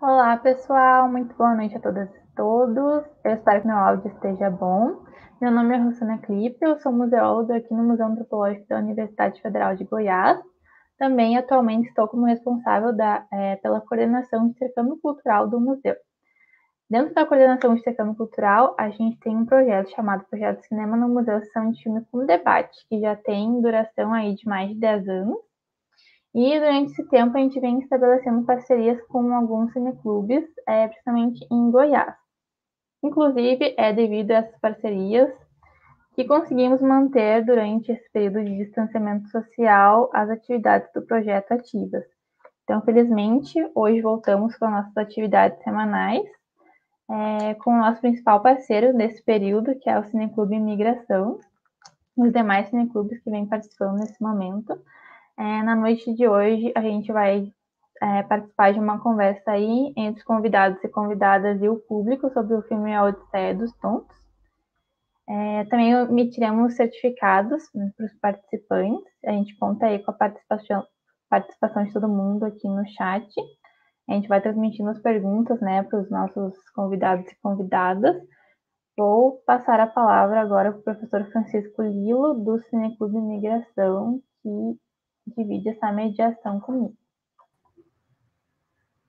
Olá, pessoal. Muito boa noite a todas e todos. Eu espero que meu áudio esteja bom. Meu nome é Rosana Clipe, eu sou museóloga aqui no Museu Antropológico da Universidade Federal de Goiás. Também, atualmente, estou como responsável pela coordenação de intercâmbio cultural do museu. Dentro da coordenação de intercâmbio cultural, a gente tem um projeto chamado Projeto Cinema no Museu Sessão de Filme com Debate, que já tem duração aí de mais de 10 anos. E durante esse tempo a gente vem estabelecendo parcerias com alguns cineclubes, principalmente em Goiás. Inclusive, é devido a essas parcerias que conseguimos manter durante esse período de distanciamento social as atividades do projeto ativas. Então, felizmente, hoje voltamos com as nossas atividades semanais, com o nosso principal parceiro nesse período, que é o Cineclube Imigração, os demais cineclubes que vêm participando nesse momento. Na noite de hoje, a gente vai participar de uma conversa aí entre os convidados e convidadas e o público sobre o filme A Odisseia dos Tontos. Também emitiremos certificados, né, para os participantes. A gente conta aí com a participação de todo mundo aqui no chat. A gente vai transmitindo as perguntas, né, para os nossos convidados e convidadas. Vou passar a palavra agora para o professor Francisco Lilo, do Cineclube Imigração, que divide essa mediação comigo.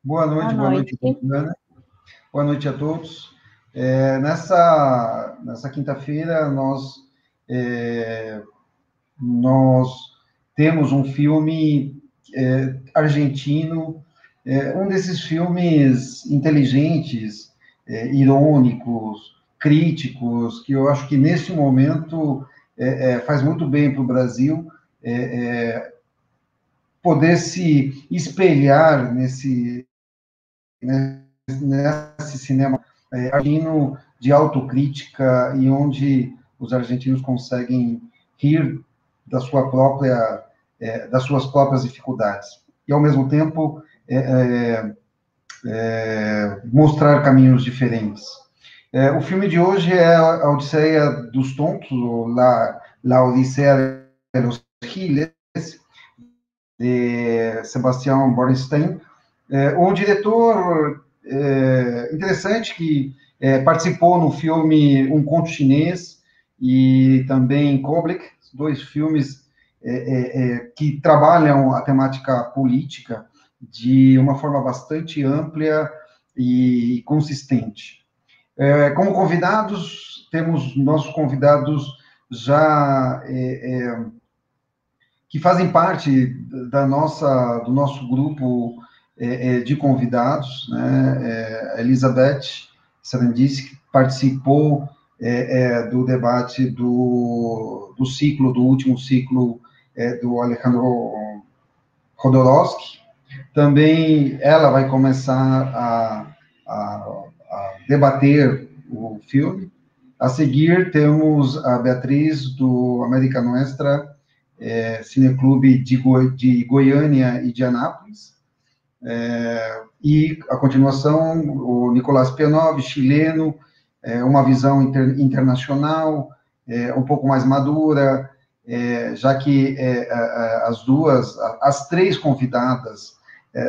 Boa Boa noite, noite. Ana. Boa noite a todos. Nessa quinta-feira, nós temos um filme argentino, um desses filmes inteligentes, irônicos, críticos, que eu acho que, nesse momento, faz muito bem para o Brasil poder se espelhar nesse cinema argentino de autocrítica e onde os argentinos conseguem rir das suas próprias dificuldades e, ao mesmo tempo, mostrar caminhos diferentes. O filme de hoje é a Odisseia dos Tontos, ou La Odisseia de los Giles, de Sebastião Borenstein. O diretor interessante que participou no filme Um Conto Chinês e também Koblik, dois filmes que trabalham a temática política de uma forma bastante ampla e consistente. Como convidados, temos nossos convidados já que fazem parte do nosso grupo de convidados, né? Elizabeth Sarandice, que participou do debate do último ciclo do Alejandro Jodorowsky. Também ela vai começar a debater o filme. A seguir, temos a Beatriz, do América Nuestra, Cineclube de Goiânia e de Anápolis. E, a continuação, o Nicolás Pianov, chileno, uma visão internacional, um pouco mais madura, já que as três convidadas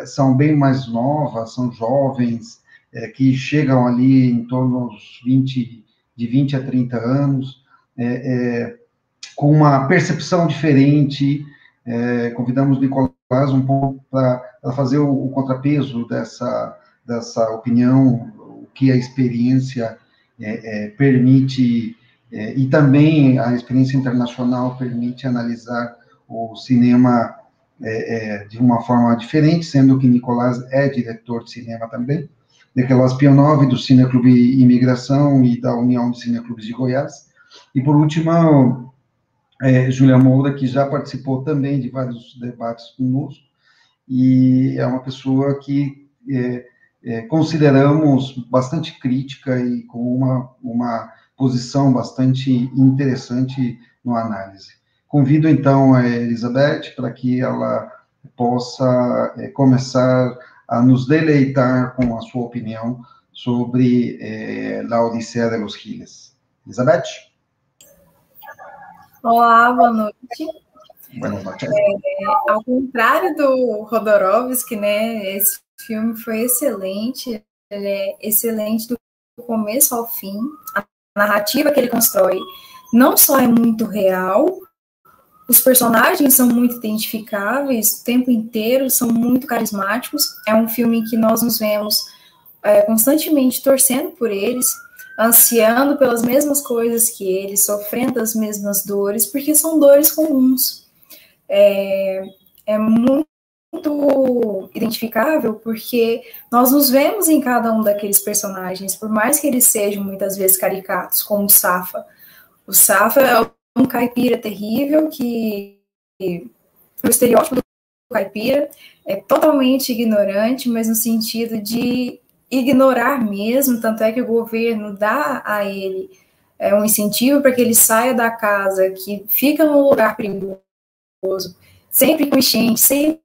são bem mais novas, são jovens, que chegam ali em torno de 20 a 30 anos, com uma percepção diferente. Convidamos Nicolás um pouco para fazer o contrapeso dessa opinião, o que a experiência permite, e também a experiência internacional permite analisar o cinema de uma forma diferente, sendo que Nicolás é diretor de cinema também. Nicolás Pianov, do Cineclube Imigração e da União de Cineclubes de Goiás. E, por último, Júlia Moura, que já participou também de vários debates conosco, e é uma pessoa que consideramos bastante crítica e com uma posição bastante interessante no análise. Convido, então, a Elizabeth para que ela possa começar a nos deleitar com a sua opinião sobre La Odisseia de los Giles. Elizabeth? Olá, boa noite. Buenas noches. Ao contrário do Jodorowsky, né, esse filme foi excelente, ele é excelente do começo ao fim, a narrativa que ele constrói não só é muito real, os personagens são muito identificáveis o tempo inteiro, são muito carismáticos, é um filme que nós nos vemos constantemente torcendo por eles, ansiando pelas mesmas coisas que eles, sofrendo as mesmas dores, porque são dores comuns. É muito identificável, porque nós nos vemos em cada um daqueles personagens, por mais que eles sejam muitas vezes caricatos, como o Safa. O Safa é um caipira terrível, que o estereótipo do caipira é totalmente ignorante, mas no sentido de ignorar mesmo, tanto é que o governo dá a ele um incentivo para que ele saia da casa, que fica num lugar perigoso, sempre com enchente, sempre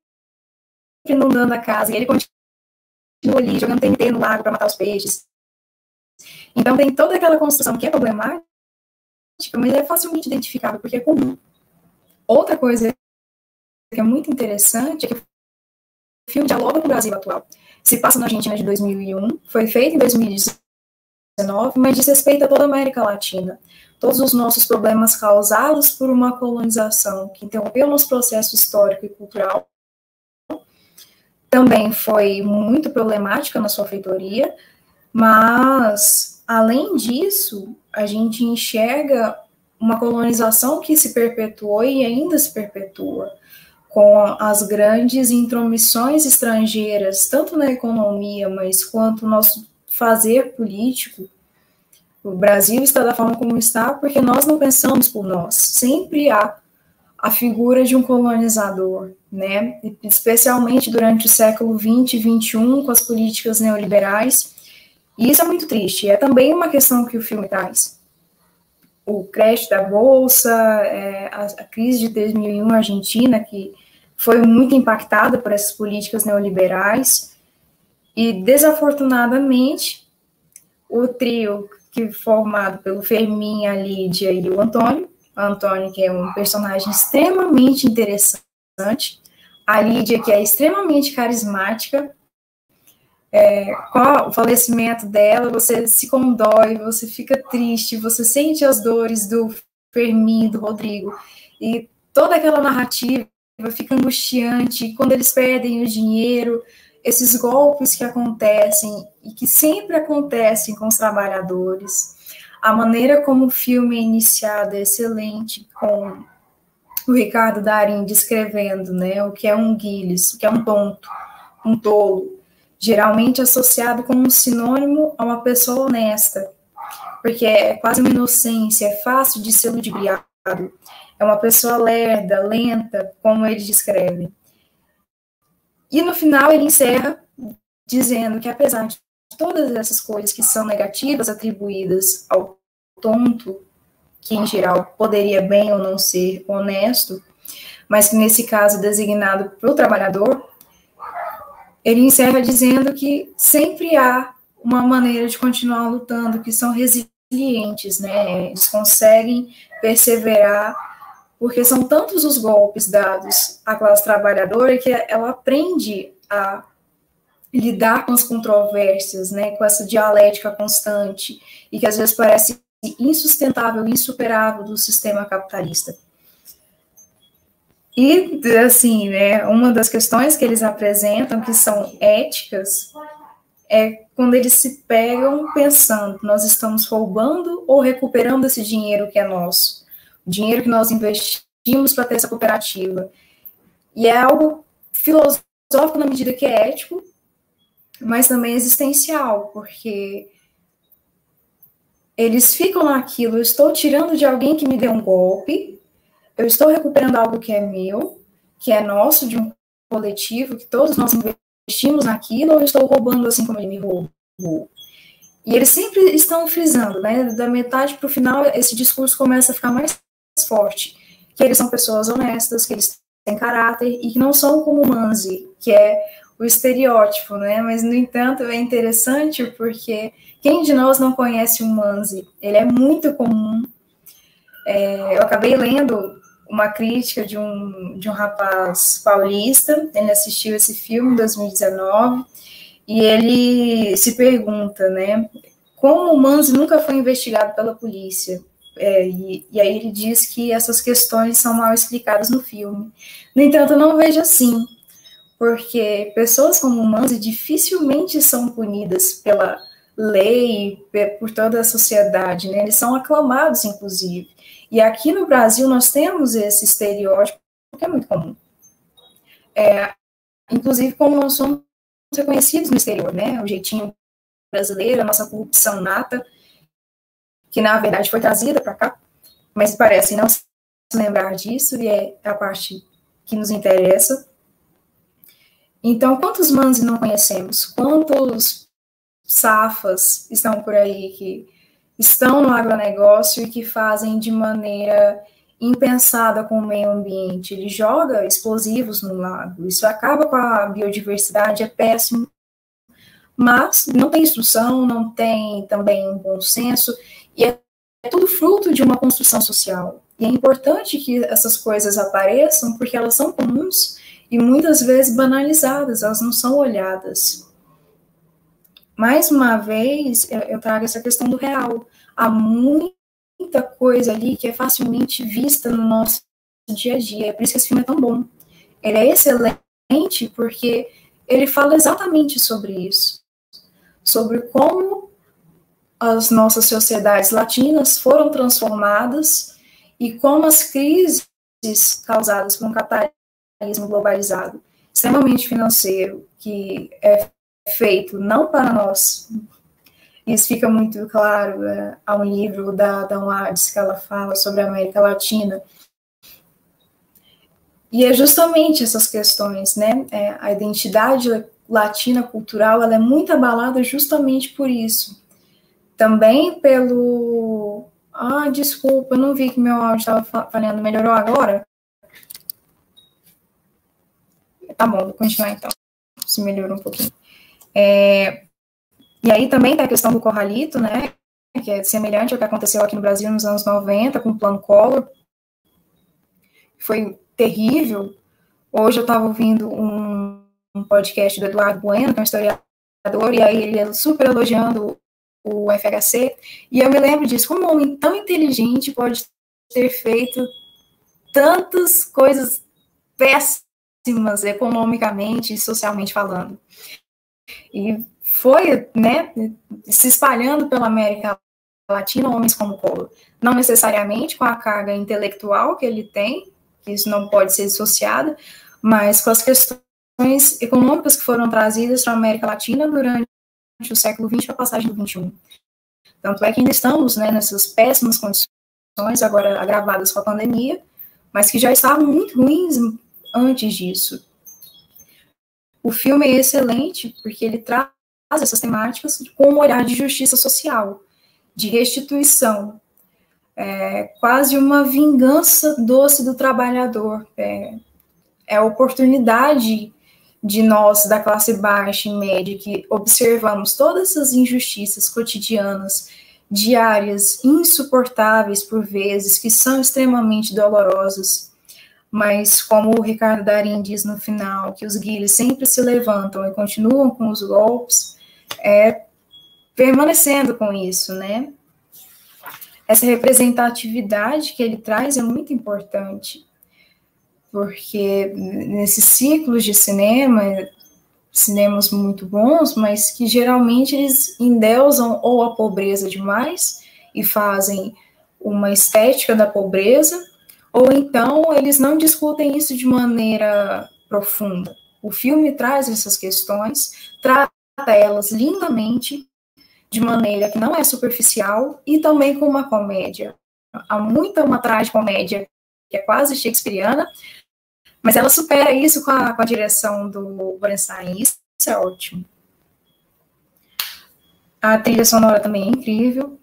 inundando a casa, e ele continua ali jogando TNT no lago para matar os peixes. Então tem toda aquela construção que é problemática, mas é facilmente identificável, porque é comum. Outra coisa que é muito interessante é que o filme dialoga com o Brasil atual. Se passa na Argentina de 2001, foi feito em 2019, mas diz respeito a toda a América Latina. Todos os nossos problemas causados por uma colonização que interrompeu nosso processo histórico e cultural também foi muito problemática na sua feitoria, mas, além disso, a gente enxerga uma colonização que se perpetuou e ainda se perpetua, com as grandes intromissões estrangeiras, tanto na economia, mas quanto no nosso fazer político. O Brasil está da forma como está porque nós não pensamos por nós. Sempre há a figura de um colonizador, né? Especialmente durante o século XX e XXI, com as políticas neoliberais. E isso é muito triste. É também uma questão que o filme traz. O crash da Bolsa, a crise de 2001 na Argentina, que foi muito impactada por essas políticas neoliberais. E, desafortunadamente, o trio que formado pelo Fermin, a Lídia e o Antônio, que é um personagem extremamente interessante, a Lídia, que é extremamente carismática, com o falecimento dela, você se condói, você fica triste, você sente as dores do Fermin, do Rodrigo, e toda aquela narrativa fica angustiante, e quando eles perdem o dinheiro, esses golpes que acontecem, e que sempre acontecem com os trabalhadores, a maneira como o filme é iniciado é excelente, com o Ricardo Darín descrevendo, né, o que é um guilis, o que é um tonto, um tolo, geralmente associado como um sinônimo a uma pessoa honesta, porque é quase uma inocência, é fácil de ser ludibriado, é uma pessoa lerda, lenta, como ele descreve. E no final ele encerra dizendo que apesar de todas essas coisas que são negativas atribuídas ao tonto, que em geral poderia bem ou não ser honesto, mas que nesse caso é designado para o trabalhador, ele encerra dizendo que sempre há uma maneira de continuar lutando, que são resilientes, né? Eles conseguem perseverar, porque são tantos os golpes dados à classe trabalhadora que ela aprende a lidar com as controvérsias, né? Com essa dialética constante, e que às vezes parece insustentável, insuperável do sistema capitalista. E, assim, né, uma das questões que eles apresentam, que são éticas, é quando eles se pegam pensando, nós estamos roubando ou recuperando esse dinheiro que é nosso, o dinheiro que nós investimos para ter essa cooperativa. E é algo filosófico na medida que é ético, mas também existencial, porque eles ficam naquilo, eu estou tirando de alguém que me deu um golpe, eu estou recuperando algo que é meu, que é nosso, de um coletivo, que todos nós investimos naquilo, ou eu estou roubando assim como ele me roubou? E eles sempre estão frisando, né? Da metade para o final, esse discurso começa a ficar mais forte, que eles são pessoas honestas, que eles têm caráter, e que não são como o Manzi, que é o estereótipo, né? Mas, no entanto, é interessante porque quem de nós não conhece o Manzi? Ele é muito comum. Eu acabei lendo uma crítica de um rapaz paulista. Ele assistiu esse filme em 2019 e ele se pergunta, né, como o Manzi nunca foi investigado pela polícia. E aí ele diz que essas questões são mal explicadas no filme. No entanto, eu não vejo assim, porque pessoas como o Manzi dificilmente são punidas pela lei, por toda a sociedade, né? Eles são aclamados, inclusive. E aqui no Brasil nós temos esse estereótipo que é muito comum. Inclusive, como nós somos reconhecidos no exterior, né? O jeitinho brasileiro, a nossa corrupção nata, que na verdade foi trazida para cá, mas parece não se lembrar disso, e é a parte que nos interessa. Então, quantos Manzi não conhecemos? Quantos safas estão por aí que estão no agronegócio e que fazem de maneira impensada com o meio ambiente? Ele joga explosivos no lago, isso acaba com a biodiversidade, é péssimo, mas não tem instrução, não tem também um bom senso, e é tudo fruto de uma construção social. E é importante que essas coisas apareçam, porque elas são comuns e muitas vezes banalizadas, elas não são olhadas. Mais uma vez, eu trago essa questão do real. Há muita coisa ali que é facilmente vista no nosso dia a dia. É por isso que esse filme é tão bom. Ele é excelente porque ele fala exatamente sobre isso. Sobre como as nossas sociedades latinas foram transformadas e como as crises causadas por um capitalismo globalizado, extremamente financeiro, que é feito não para nós. Isso fica muito claro. Há um livro da Dawn Hades que ela fala sobre a América Latina. E é justamente essas questões, né? A identidade latina cultural, ela é muito abalada justamente por isso. Também pelo... desculpa, eu não vi que meu áudio estava falhando. Melhorou agora? Tá bom, vou continuar então. Se melhorou um pouquinho. E aí também tem a questão do corralito, né, que é semelhante ao que aconteceu aqui no Brasil nos anos 90, com o Plano Collor. Foi terrível. Hoje eu estava ouvindo um podcast do Eduardo Bueno, que é um historiador, e aí ele super elogiando o FHC, e eu me lembro disso, como um homem tão inteligente pode ter feito tantas coisas péssimas economicamente e socialmente falando. E foi, né, se espalhando pela América Latina, homens como Collor. Não necessariamente com a carga intelectual que ele tem, que isso não pode ser dissociado, mas com as questões econômicas que foram trazidas para a América Latina durante o século XX para a passagem do XXI. Tanto é que ainda estamos, né, nessas péssimas condições, agora agravadas com a pandemia, mas que já estavam muito ruins antes disso. O filme é excelente porque ele traz essas temáticas com um olhar de justiça social, de restituição, quase uma vingança doce do trabalhador, é a oportunidade de nós, da classe baixa e média, que observamos todas essas injustiças cotidianas, diárias, insuportáveis por vezes, que são extremamente dolorosas, mas como o Ricardo Darín diz no final, que os guilhos sempre se levantam e continuam com os golpes, permanecendo com isso, né? Essa representatividade que ele traz é muito importante, porque nesses ciclos de cinema, cinemas muito bons, mas que geralmente eles endeusam ou a pobreza demais e fazem uma estética da pobreza, ou então eles não discutem isso de maneira profunda. O filme traz essas questões, trata elas lindamente, de maneira que não é superficial, e também com uma comédia. Há uma tragicomédia que é quase shakespeariana, mas ela supera isso com a direção do Borenstein. Isso é ótimo. A trilha sonora também é incrível,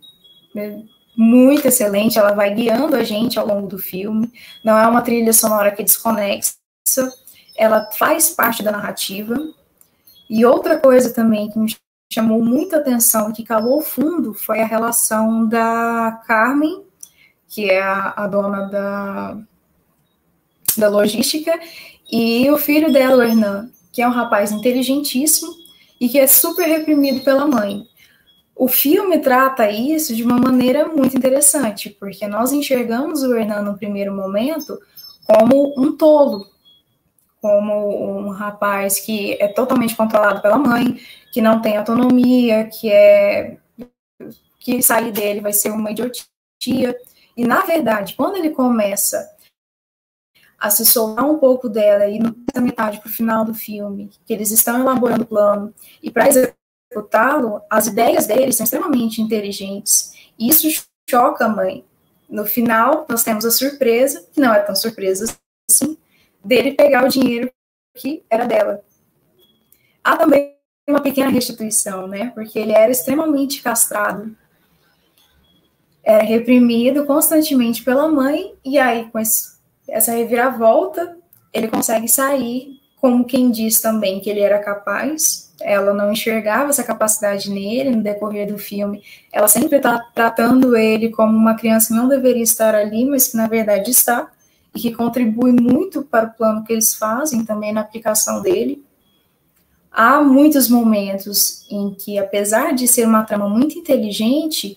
muito excelente, ela vai guiando a gente ao longo do filme. Não é uma trilha sonora que desconexa, ela faz parte da narrativa. E outra coisa também que me chamou muita atenção e que calou fundo foi a relação da Carmen, que é a dona da logística, e o filho dela, o Hernan, que é um rapaz inteligentíssimo e que é super reprimido pela mãe. O filme trata isso de uma maneira muito interessante, porque nós enxergamos o Hernan no primeiro momento como um tolo, como um rapaz que é totalmente controlado pela mãe, que não tem autonomia, que sair dele vai ser uma idiotia. E, na verdade, quando ele começa a se soltar um pouco dela, e da metade para o final do filme, que eles estão elaborando o plano, e para executá-lo, as ideias deles são extremamente inteligentes. E isso choca a mãe. No final, nós temos a surpresa, que não é tão surpresa assim, dele pegar o dinheiro que era dela. Há também uma pequena restituição, né? Porque ele era extremamente castrado, era reprimido constantemente pela mãe, e aí, com essa reviravolta, ele consegue sair, como quem diz também que ele era capaz. Ela não enxergava essa capacidade nele no decorrer do filme. Ela sempre está tratando ele como uma criança que não deveria estar ali, mas que na verdade está, e que contribui muito para o plano que eles fazem também na aplicação dele. Há muitos momentos em que, apesar de ser uma trama muito inteligente,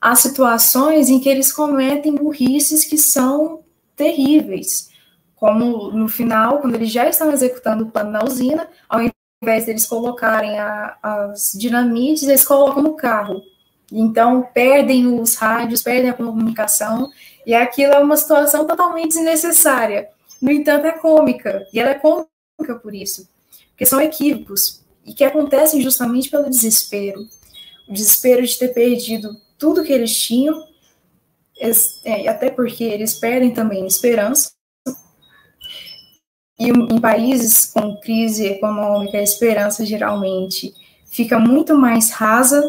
há situações em que eles cometem burrices que são terríveis, como no final, quando eles já estão executando o plano na usina, ao invés deles colocarem as dinamites, eles colocam no carro. Então, perdem os rádios, perdem a comunicação, e aquilo é uma situação totalmente desnecessária. No entanto, é cômica, e ela é cômica por isso, porque são equívocos, e que acontecem justamente pelo desespero. O desespero de ter perdido tudo que eles tinham, até porque eles perdem também a esperança. E em países com crise econômica, a esperança geralmente fica muito mais rasa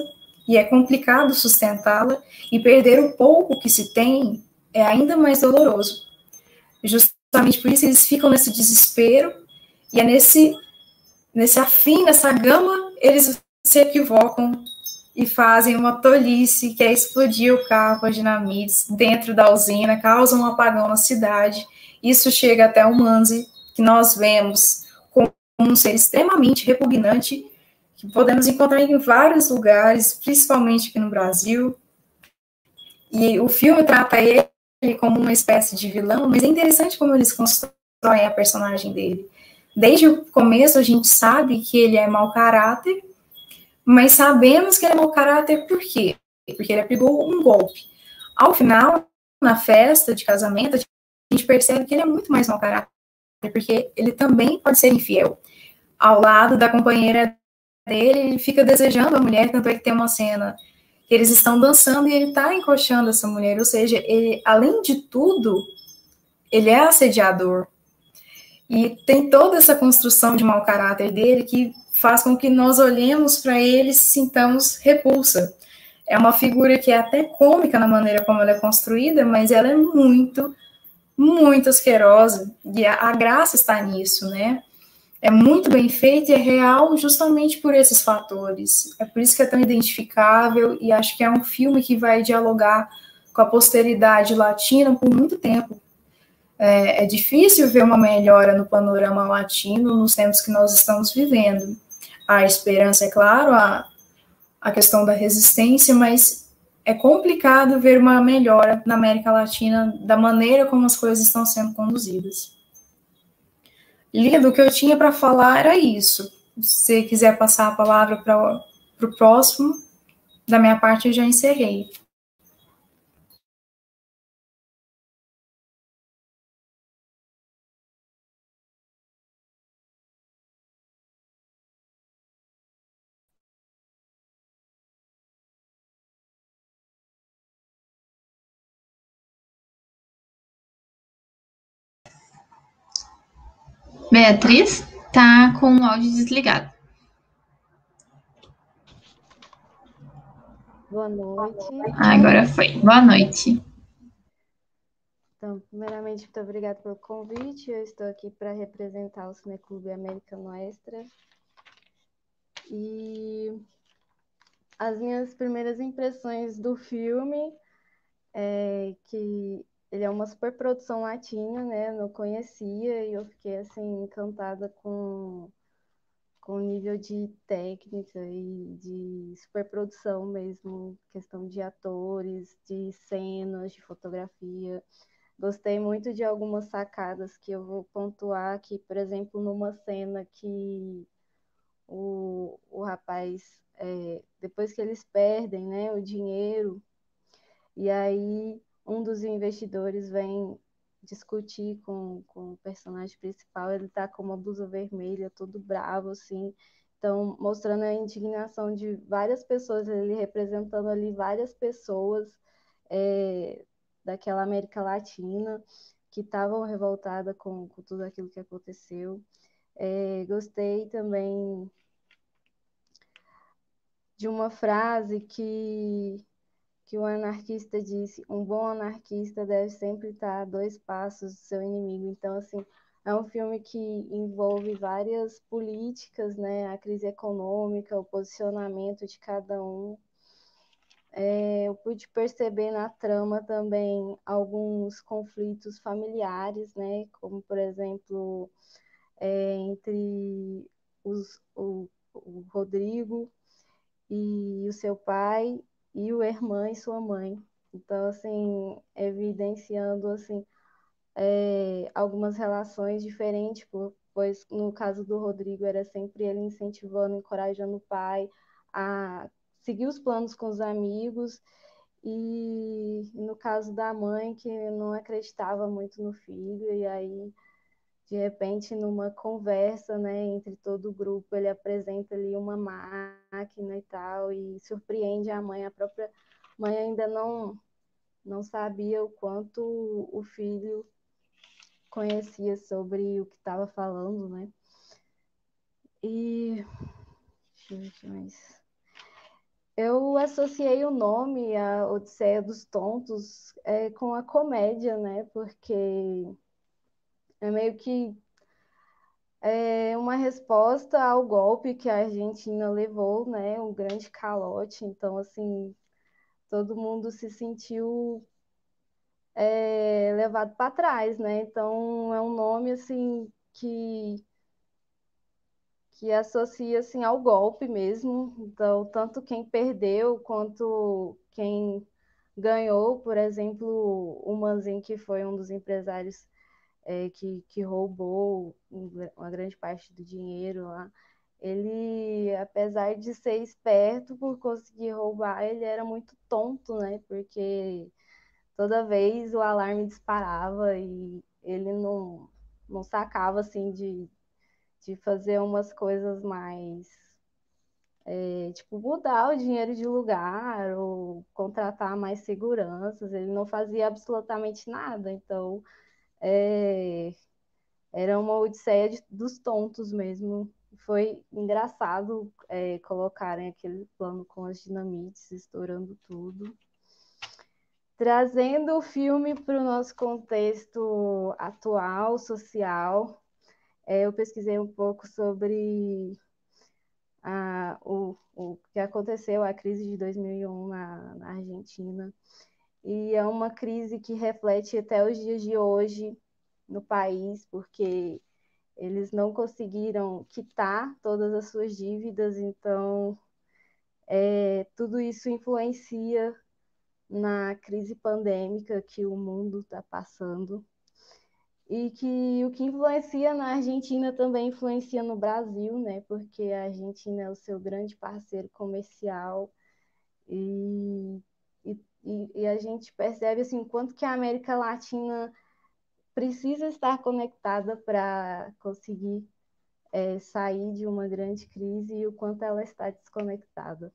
e é complicado sustentá-la, e perder o pouco que se tem é ainda mais doloroso. Justamente por isso eles ficam nesse desespero, e é nesse afim, nessa gama, eles se equivocam e fazem uma tolice, que é explodir o carro com as dinamites dentro da usina, causa um apagão na cidade. Isso chega até o Manzi, que nós vemos como um ser extremamente repugnante, que podemos encontrar em vários lugares, principalmente aqui no Brasil. E o filme trata ele como uma espécie de vilão, mas é interessante como eles constroem a personagem dele. Desde o começo a gente sabe que ele é mau caráter, mas sabemos que ele é mau caráter por quê? Porque ele aplicou um golpe. Ao final, na festa de casamento, a gente percebe que ele é muito mais mau caráter, porque ele também pode ser infiel. Ao lado da companheira dele, ele fica desejando a mulher, tanto é que tem uma cena que eles estão dançando e ele está encoxando essa mulher, ou seja, ele, além de tudo, ele é assediador. E tem toda essa construção de mau caráter dele que faz com que nós olhemos para ele e sintamos repulsa. É uma figura que é até cômica na maneira como ela é construída, mas ela é muito, muito asquerosa, e a graça está nisso, né? É muito bem feito e é real justamente por esses fatores. É por isso que é tão identificável, e acho que é um filme que vai dialogar com a posteridade latina por muito tempo. É difícil ver uma melhora no panorama latino nos tempos que nós estamos vivendo. A esperança, é claro, a questão da resistência, mas é complicado ver uma melhora na América Latina da maneira como as coisas estão sendo conduzidas. Lido, o que eu tinha para falar era isso. Se você quiser passar a palavra para o próximo, da minha parte eu já encerrei. Beatriz tá com o áudio desligado. Boa noite. Agora foi. Boa noite. Então, primeiramente, muito obrigada pelo convite. Eu estou aqui para representar o Cineclube Americano Extra. E as minhas primeiras impressões do filme é que ele é uma superprodução latina, né? Eu não conhecia e eu fiquei assim encantada com o nível de técnica e de superprodução mesmo, questão de atores, de cenas, de fotografia. Gostei muito de algumas sacadas que eu vou pontuar aqui, por exemplo, numa cena que o rapaz, depois que eles perdem, né, o dinheiro, e aí um dos investidores vem discutir com o personagem principal, ele tá com uma blusa vermelha, todo bravo, assim, então mostrando a indignação de várias pessoas, ele representando ali várias pessoas daquela América Latina que estavam revoltadas com tudo aquilo que aconteceu. Gostei também de uma frase que o anarquista disse: um bom anarquista deve sempre estar a 2 passos do seu inimigo. Então, assim, é um filme que envolve várias políticas, né? A crise econômica, o posicionamento de cada um. Eu pude perceber na trama também alguns conflitos familiares, né? Como, por exemplo, entre o Rodrigo e o seu pai e o irmã e sua mãe. Então, assim, evidenciando assim, algumas relações diferentes, pois no caso do Rodrigo era sempre ele incentivando, encorajando o pai a seguir os planos com os amigos, e no caso da mãe, que não acreditava muito no filho, e aí de repente, numa conversa, né, entre todo o grupo, ele apresenta ali uma máquina e tal, e surpreende a mãe. A própria mãe ainda não sabia o quanto o filho conhecia sobre o que estava falando, né? E deixa eu ver o que mais. Eu associei o nome, a Odisseia dos Tontos, com a comédia, né? Porque é meio que uma resposta ao golpe que a Argentina levou, né? Um grande calote. Então, assim, todo mundo se sentiu levado para trás, né? Então, é um nome assim que associa assim ao golpe mesmo. Então, tanto quem perdeu quanto quem ganhou, por exemplo, o Manzin, que foi um dos empresários que roubou uma grande parte do dinheiro lá. Ele, apesar de ser esperto por conseguir roubar, ele era muito tonto, né? Porque toda vez o alarme disparava e ele não sacava, assim, de fazer umas coisas mais... tipo, mudar o dinheiro de lugar ou contratar mais seguranças. Ele não fazia absolutamente nada. Então, era uma odisseia dos tontos mesmo. Foi engraçado colocarem aquele plano com as dinamites estourando tudo. Trazendo o filme para o nosso contexto atual, social, eu pesquisei um pouco sobre o que aconteceu, a crise de 2001 na Argentina. E é uma crise que reflete até os dias de hoje no país, porque eles não conseguiram quitar todas as suas dívidas, então tudo isso influencia na crise pandêmica que o mundo está passando, e que o que influencia na Argentina também influencia no Brasil, né? Porque a Argentina é o seu grande parceiro comercial, e a gente percebe assim, o quanto que a América Latina precisa estar conectada para conseguir sair de uma grande crise, e o quanto ela está desconectada.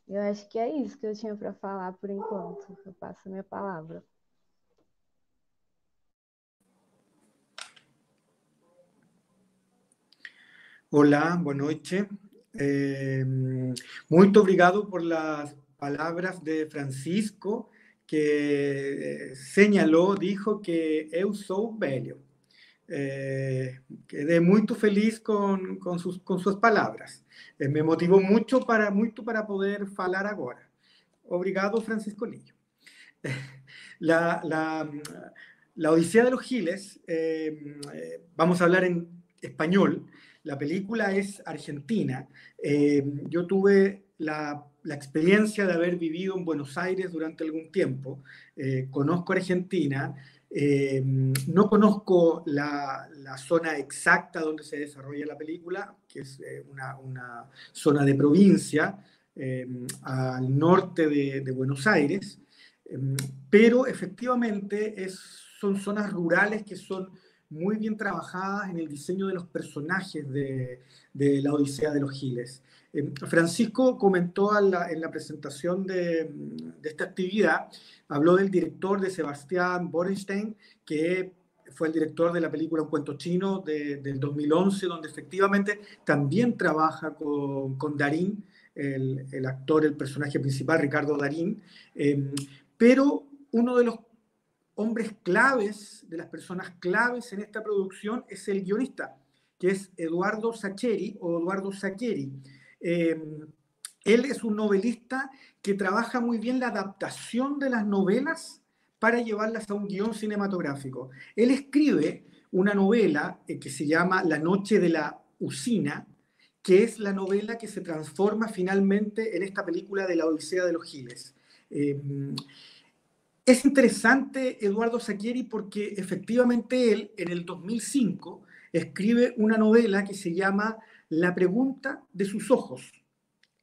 Eu acho que é isso que eu tinha para falar por enquanto. Eu passo a minha palavra. Hola, boa noite. Muito obrigado por las palabras de Francisco, que señaló, dijo que eu sou velho. Quedé muito feliz com suas palavras. Me motivou muito para poder falar agora. Obrigado, Francisco Lillo. La, la, la Odisea de los Giles, vamos a hablar en español. La película es argentina. Yo tuve la experiencia de haber vivido en Buenos Aires durante algún tiempo. Conozco Argentina. No conozco la zona exacta donde se desarrolla la película, que es una zona de provincia al norte de Buenos Aires, pero efectivamente son zonas rurales que son muy bien trabajadas en el diseño de los personajes de la Odisea de los Giles. Francisco comentó en la presentación de esta actividad, habló del director, de Sebastián Borenstein, que fue el director de la película Un cuento chino del 2011, donde efectivamente también trabaja con Darín, el actor, el personaje principal, Ricardo Darín, pero uno de los hombres claves, de las personas claves en esta producción es el guionista, que es Eduardo Sacheri o Eduardo Sacheri. Él es un novelista que trabaja muy bien la adaptación de las novelas para llevarlas a un guión cinematográfico. Él escribe una novela que se llama La noche de la usina, que es la novela que se transforma finalmente en esta película de la Odisea de los Giles. Es interesante Eduardo Sacheri porque efectivamente él en el 2005 escribe una novela que se llama La pregunta de sus ojos.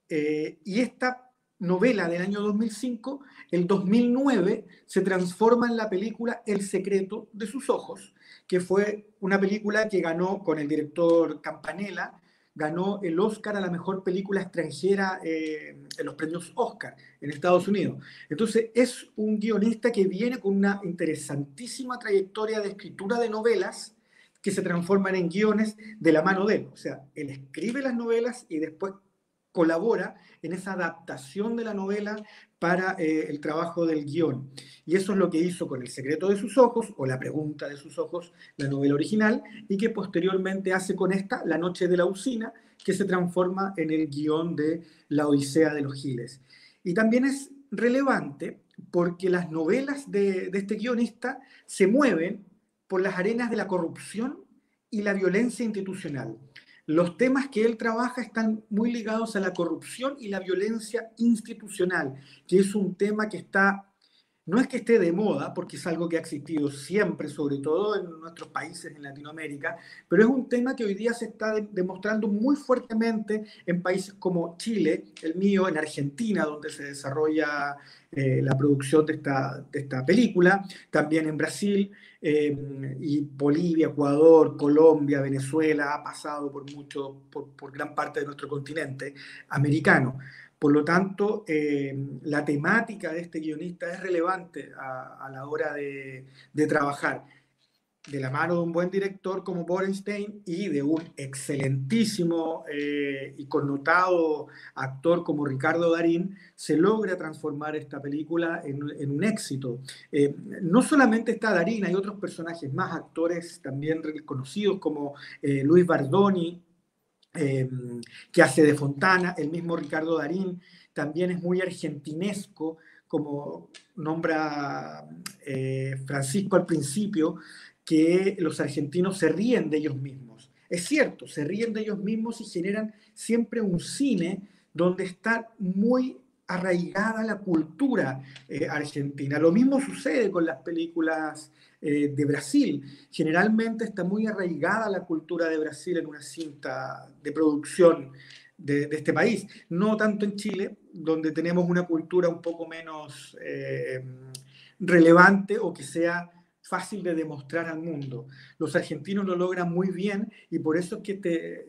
Y esta novela del año 2005, el 2009, se transforma en la película El secreto de sus ojos, que fue una película que ganó con el director Campanella, ganó el Oscar a la mejor película extranjera en los premios Oscar en Estados Unidos. Entonces es un guionista que viene con una interesantísima trayectoria de escritura de novelas que se transforman en guiones de la mano de él. O sea, él escribe las novelas y después colabora en esa adaptación de la novela para el trabajo del guión. Y eso es lo que hizo con El secreto de sus ojos, o La pregunta de sus ojos, la novela original, y que posteriormente hace con esta La noche de la usina, que se transforma en el guión de La Odisea de los Giles. Y también es relevante porque las novelas de este guionista se mueven por las arenas de la corrupción y la violencia institucional. Los temas que él trabaja están muy ligados a la corrupción y la violencia institucional, que es un tema que no es que esté de moda, porque es algo que ha existido siempre, sobre todo en nuestros países en Latinoamérica, pero es un tema que hoy día se está demostrando muy fuertemente en países como Chile, el mío, en Argentina, donde se desarrolla la producción de esta película, también en Brasil, y Bolivia, Ecuador, Colombia, Venezuela, ha pasado por gran parte de nuestro continente americano. Por lo tanto, la temática de este guionista es relevante a la hora de trabajar de la mano de un buen director como Borenstein y de un excelentísimo y connotado actor como Ricardo Darín, se logra transformar esta película en un éxito. No solamente está Darín, hay otros personajes más, actores también reconocidos como Luis Bardoni, que hace de Fontana, el mismo Ricardo Darín, también es muy argentinesco, como nombra Francisco al principio, que los argentinos se ríen de ellos mismos. Es cierto, se ríen de ellos mismos y generan siempre un cine donde está muy arraigada la cultura argentina. Lo mismo sucede con las películas de Brasil. Generalmente está muy arraigada la cultura de Brasil en una cinta de producción de este país. No tanto en Chile, donde tenemos una cultura un poco menos relevante o que sea fácil de demostrar al mundo. Los argentinos lo logran muy bien y por eso es que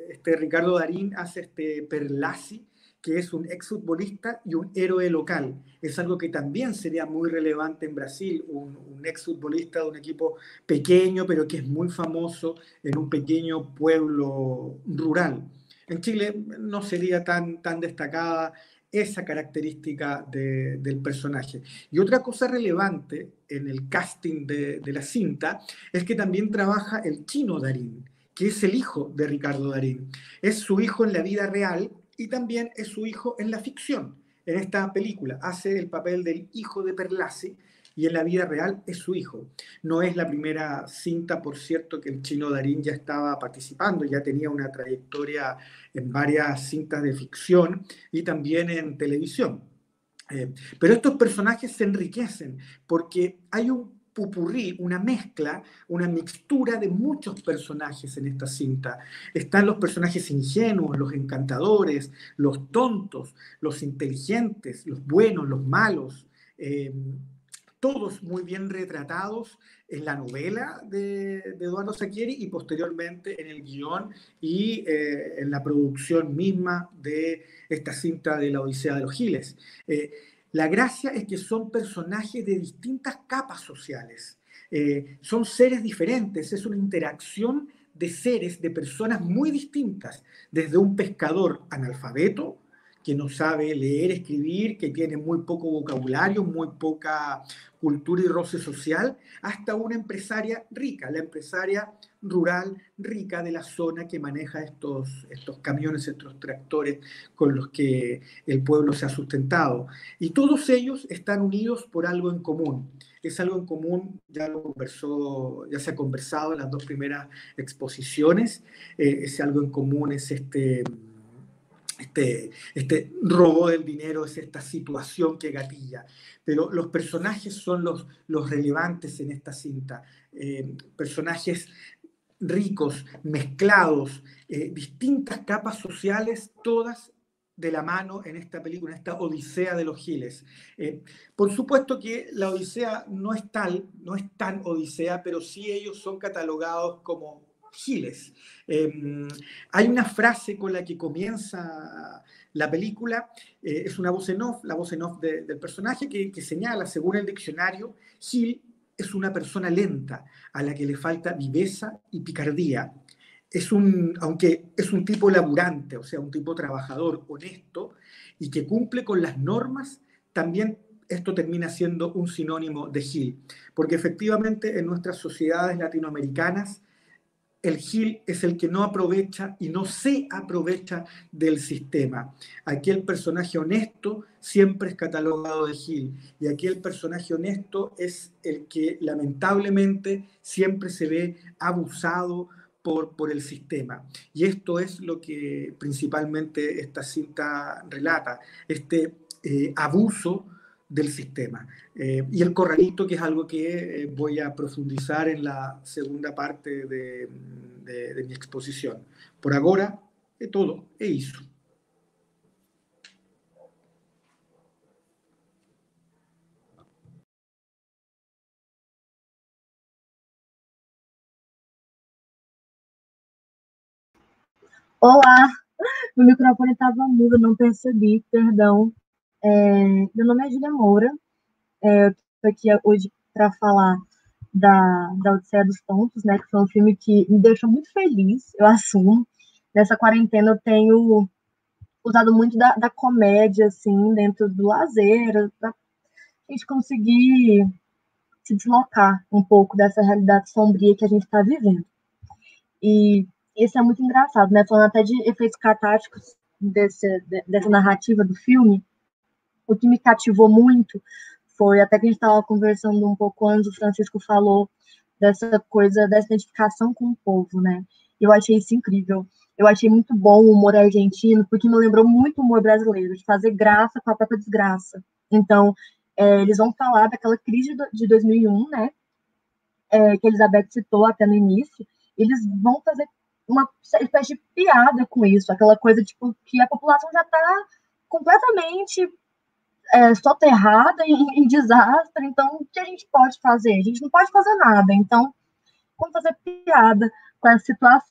este Ricardo Darín hace este Perlasi, que es un exfutbolista y un héroe local. Es algo que también sería muy relevante en Brasil, un exfutbolista de un equipo pequeño, pero que es muy famoso en un pequeño pueblo rural. En Chile no sería tan destacada esa característica del personaje. Y otra cosa relevante en el casting de la cinta es que también trabaja el chino Darín, que es el hijo de Ricardo Darín. Es su hijo en la vida real y también es su hijo en la ficción. en esta película hace el papel del hijo de Perlazi, y en la vida real es su hijo. No es la primera cinta, por cierto, que el Chino Darín ya estaba participando, ya tenía una trayectoria en varias cintas de ficción y también en televisión. Pero estos personajes se enriquecen porque hay un pupurrí, una mezcla, una mixtura de muchos personajes en esta cinta. Están los personajes ingenuos, los encantadores, los tontos, los inteligentes, los buenos, los malos, todos muy bien retratados en la novela de Eduardo Sacchieri y posteriormente en el guión y en la producción misma de esta cinta de La Odisea de los Giles. La gracia es que son personajes de distintas capas sociales, son seres diferentes, es una interacción de seres, de personas muy distintas, desde un pescador analfabeto, que no sabe leer, escribir, que tiene muy poco vocabulario, muy poca cultura y roce social, hasta una empresaria rica, la empresaria rural rica de la zona que maneja estos camiones, estos tractores con los que el pueblo se ha sustentado. Y todos ellos están unidos por algo en común. Es algo en común, ya se ha conversado en las dos primeras exposiciones, ese algo en común es este robo del dinero, es esta situación que gatilla. Pero los personajes son los relevantes en esta cinta. Personajes ricos, mezclados, distintas capas sociales, todas de la mano en esta película, en esta Odisea de los Giles. Por supuesto que la Odisea no es tan Odisea, pero sí ellos son catalogados como Giles. Hay una frase con la que comienza la película, es una voz en off, la voz en off del personaje que señala, según el diccionario, Gil es una persona lenta, a la que le falta viveza y picardía. Aunque es un tipo laburante, o sea, un tipo trabajador, honesto, y que cumple con las normas, también esto termina siendo un sinónimo de Gil, porque efectivamente en nuestras sociedades latinoamericanas el Gil es el que no aprovecha y no se aprovecha del sistema. Aquel personaje honesto siempre es catalogado de Gil, y aquel personaje honesto es el que lamentablemente siempre se ve abusado por el sistema. Y esto es lo que principalmente esta cinta relata, este abuso del sistema. Y el corralito, que es algo que voy a profundizar en la segunda parte de mi exposición. Por ahora, é todo, é isso. Olá, meu microfone estava mudo, não percebi, perdão. Meu nome é Júlia Moura, eu estou aqui hoje para falar da Odisseia dos Tontos, né, que foi um filme que me deixou muito feliz, eu assumo. Nessa quarentena eu tenho usado muito da comédia, assim, dentro do lazer, para a gente conseguir se deslocar um pouco dessa realidade sombria que a gente está vivendo. E isso é muito engraçado, né? Falando até de efeitos catárticos dessa narrativa do filme, o que me cativou muito foi, até que a gente estava conversando um pouco antes, o Francisco falou dessa coisa, dessa identificação com o povo, né? Eu achei isso incrível. Eu achei muito bom o humor argentino, porque me lembrou muito o humor brasileiro, de fazer graça com a própria desgraça. Então, eles vão falar daquela crise de 2001, né? Que a Elizabeth citou até no início. Eles vão fazer uma espécie de piada com isso, aquela coisa tipo que a população já está completamente soterrada em desastre, então o que a gente pode fazer? A gente não pode fazer nada, então vamos fazer piada com essa situação.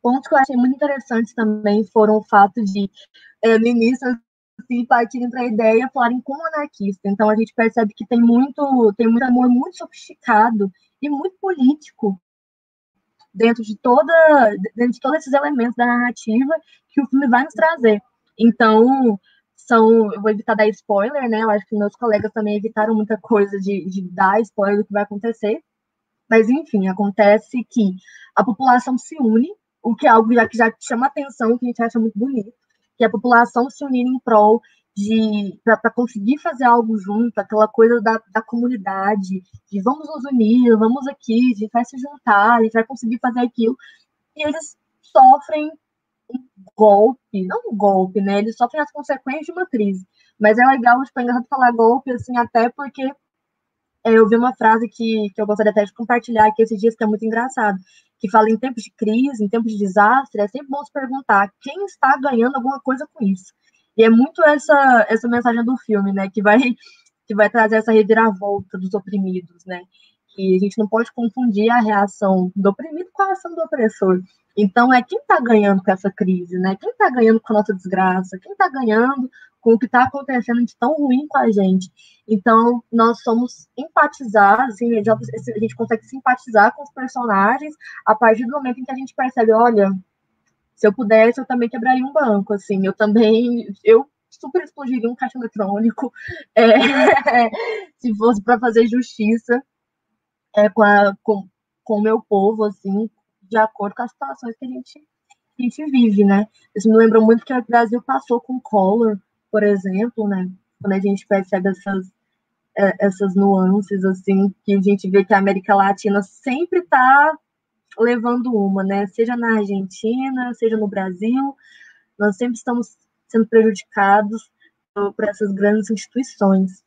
Pontos que eu achei muito interessantes também foram o fato de, no início, assim, partirem para a ideia falarem como anarquista, então a gente percebe que tem muito amor muito sofisticado e muito político dentro de todos esses elementos da narrativa que o filme vai nos trazer. Então, eu vou evitar dar spoiler, né? Eu acho que meus colegas também evitaram muita coisa de dar spoiler do que vai acontecer. Mas, enfim, acontece que a população se une, o que é algo que já chama atenção, que a gente acha muito bonito, que a população se unir em prol para conseguir fazer algo junto, aquela coisa da comunidade, de vamos nos unir, vamos aqui, a gente vai se juntar, a gente vai conseguir fazer aquilo, e eles sofrem um golpe, não um golpe, né? Eles sofrem as consequências de uma crise. Mas é legal, tipo, é engraçado falar golpe, assim, até porque eu vi uma frase que eu gostaria até de compartilhar aqui esses dias, que é muito engraçado, que fala em tempos de crise, em tempos de desastre, é sempre bom se perguntar quem está ganhando alguma coisa com isso. E é muito essa mensagem do filme, né, que vai trazer essa reviravolta dos oprimidos, né, que a gente não pode confundir a reação do oprimido com a ação do opressor. Então, quem está ganhando com essa crise, né? Quem está ganhando com a nossa desgraça? Quem está ganhando com o que está acontecendo de tão ruim com a gente? Então, nós somos empatizar, assim, a gente consegue simpatizar com os personagens a partir do momento em que a gente percebe, olha, se eu pudesse, eu também quebraria um banco, assim, eu super explodiria um caixa eletrônico, se fosse para fazer justiça com o meu povo, assim, de acordo com as situações que a gente vive, né? Isso me lembra muito que o Brasil passou com o Collor, por exemplo, né? Quando a gente percebe essas nuances, assim, que a gente vê que a América Latina sempre está levando uma, né? Seja na Argentina, seja no Brasil, nós sempre estamos sendo prejudicados por essas grandes instituições.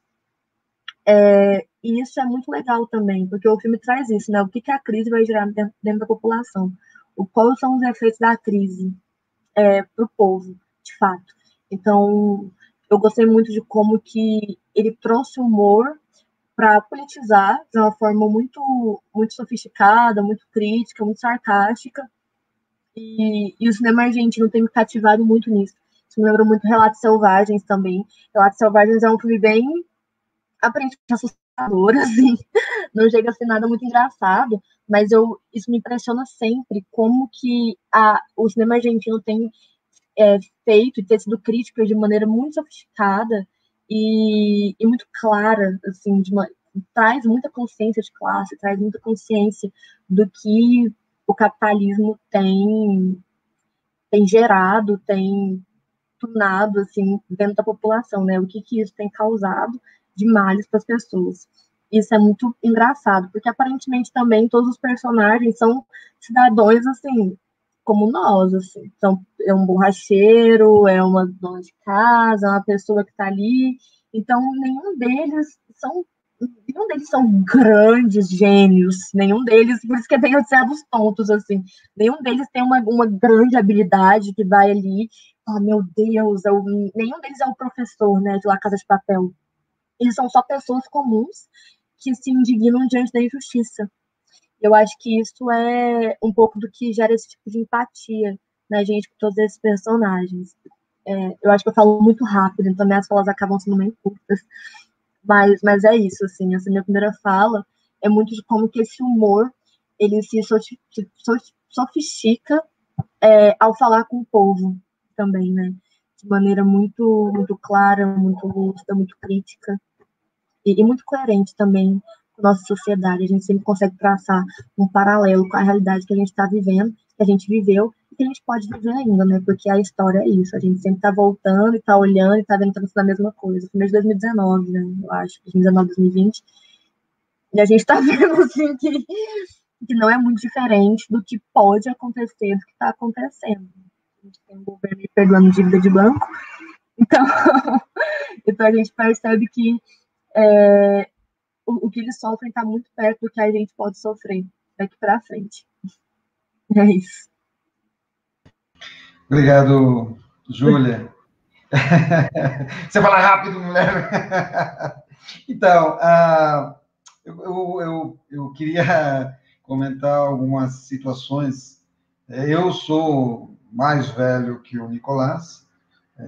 E isso é muito legal também, porque o filme traz isso, né? O que a crise vai gerar dentro da população? Quais são os efeitos da crise para o povo, de fato. Então, eu gostei muito de como que ele trouxe humor para politizar de uma forma muito, muito sofisticada, muito crítica, muito sarcástica. E o cinema argentino tem me cativado muito nisso. Isso me lembra muito Relatos Selvagens também. Relatos Selvagens é um filme bem aparentemente assustador, assim, não chega a ser nada muito engraçado, mas isso me impressiona sempre, como que o cinema argentino tem feito e ter sido crítico de maneira muito sofisticada e muito clara, assim, traz muita consciência de classe, traz muita consciência do que o capitalismo tem gerado, tem tunado, assim, dentro da população, né? O que isso tem causado de males para as pessoas. Isso é muito engraçado, porque aparentemente também todos os personagens são cidadãos, assim, como nós, assim. Então, é um borracheiro, é uma dona de casa, é uma pessoa que está ali. Então, nenhum deles são grandes gênios, nenhum deles, por isso que é bem o céu dos tontos, assim, nenhum deles tem uma grande habilidade que vai ali, meu Deus, nenhum deles é o professor, né, de La Casa de Papel. Eles são só pessoas comuns que se indignam diante da injustiça. Eu acho que isso é um pouco do que gera esse tipo de empatia na gente com todos esses personagens. Eu acho que eu falo muito rápido, então minhas falas acabam sendo meio curtas. Mas é isso, assim, essa minha primeira fala é muito de como que esse humor, ele se sofistica ao falar com o povo também, né? De maneira muito, muito clara, muito lúcida, muito crítica e muito coerente também com a nossa sociedade. A gente sempre consegue traçar um paralelo com a realidade que a gente está vivendo, que a gente viveu e que a gente pode viver ainda, né? Porque a história é isso, a gente sempre está voltando e está olhando e está vendo que a mesma coisa. Foi desde 2019, né? Eu acho, 2019, 2020. E a gente está vendo, assim, que não é muito diferente do que pode acontecer, do que está acontecendo. A gente tem um governo perdoando dívida de banco, então a gente percebe que o que eles sofrem está muito perto do que a gente pode sofrer daqui para frente. É isso. Obrigado, Júlia. Você fala rápido, mulher. Então, eu queria comentar algumas situações. Eu sou mais velho que o Nicolás,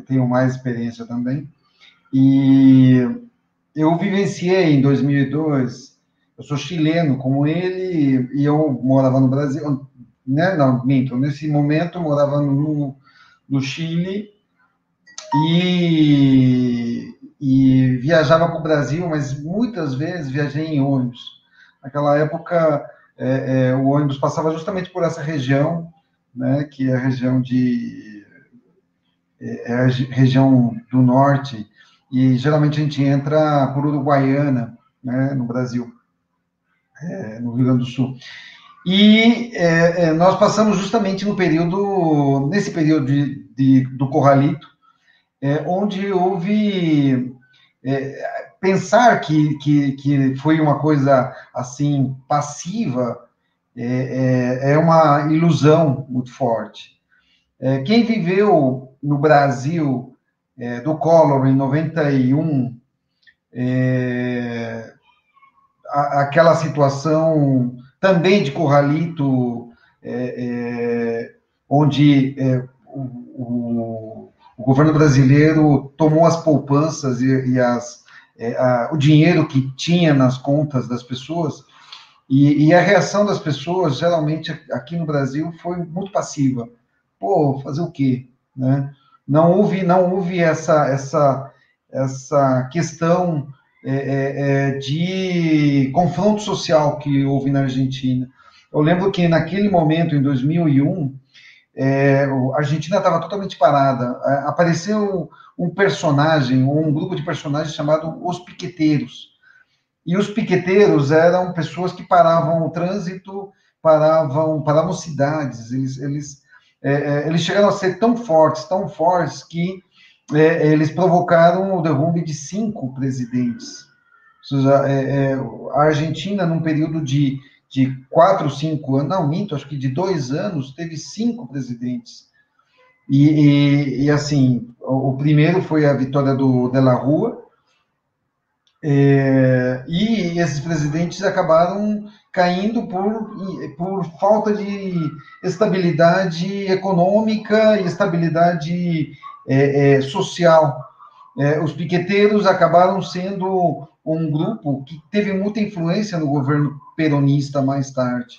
tenho mais experiência também, e eu vivenciei em 2002, eu sou chileno como ele, e eu morava no Brasil, né? Não, minto, nesse momento eu morava no Chile, e viajava para o Brasil, mas muitas vezes viajei em ônibus. Naquela época, o ônibus passava justamente por essa região, né, que é a região de é a região do norte, e geralmente a gente entra por Uruguaiana, né, no Brasil, no Rio Grande do Sul. E nós passamos justamente nesse período do Corralito, onde houve... pensar que foi uma coisa assim passiva é uma ilusão muito forte. Quem viveu no Brasil do Collor em 91, aquela situação também de Corralito, onde o governo brasileiro tomou as poupanças e o dinheiro que tinha nas contas das pessoas, e a reação das pessoas, geralmente, aqui no Brasil, foi muito passiva. Pô, fazer o quê? Né? Não houve essa questão de confronto social que houve na Argentina. Eu lembro que, naquele momento, em 2001, a Argentina estava totalmente parada. Apareceu um personagem, um grupo de personagens chamado Os Piqueteiros. E os piqueteiros eram pessoas que paravam o trânsito, paravam cidades. Eles chegaram a ser tão fortes que eles provocaram o derrube de 5 presidentes. Ou seja, a Argentina, num período de 4, 5 anos, não, minto, acho que de 2 anos, teve 5 presidentes. E assim, o primeiro foi a vitória do De la Rúa, e esses presidentes acabaram caindo por falta de estabilidade econômica e estabilidade social. Os piqueteiros acabaram sendo um grupo que teve muita influência no governo peronista mais tarde,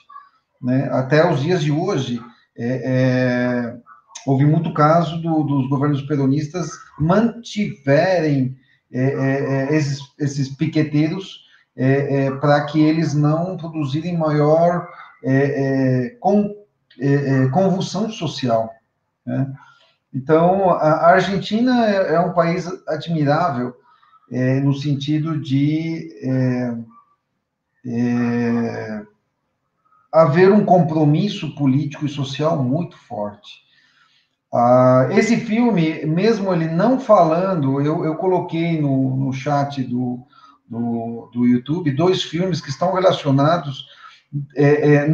né? Até os dias de hoje, houve muito caso dos governos peronistas mantiverem esses piqueteiros para que eles não produzirem maior convulsão social, né? Então, a Argentina é um país admirável no sentido de haver um compromisso político e social muito forte. Esse filme, mesmo ele não falando, eu coloquei no chat do YouTube 2 filmes que estão relacionados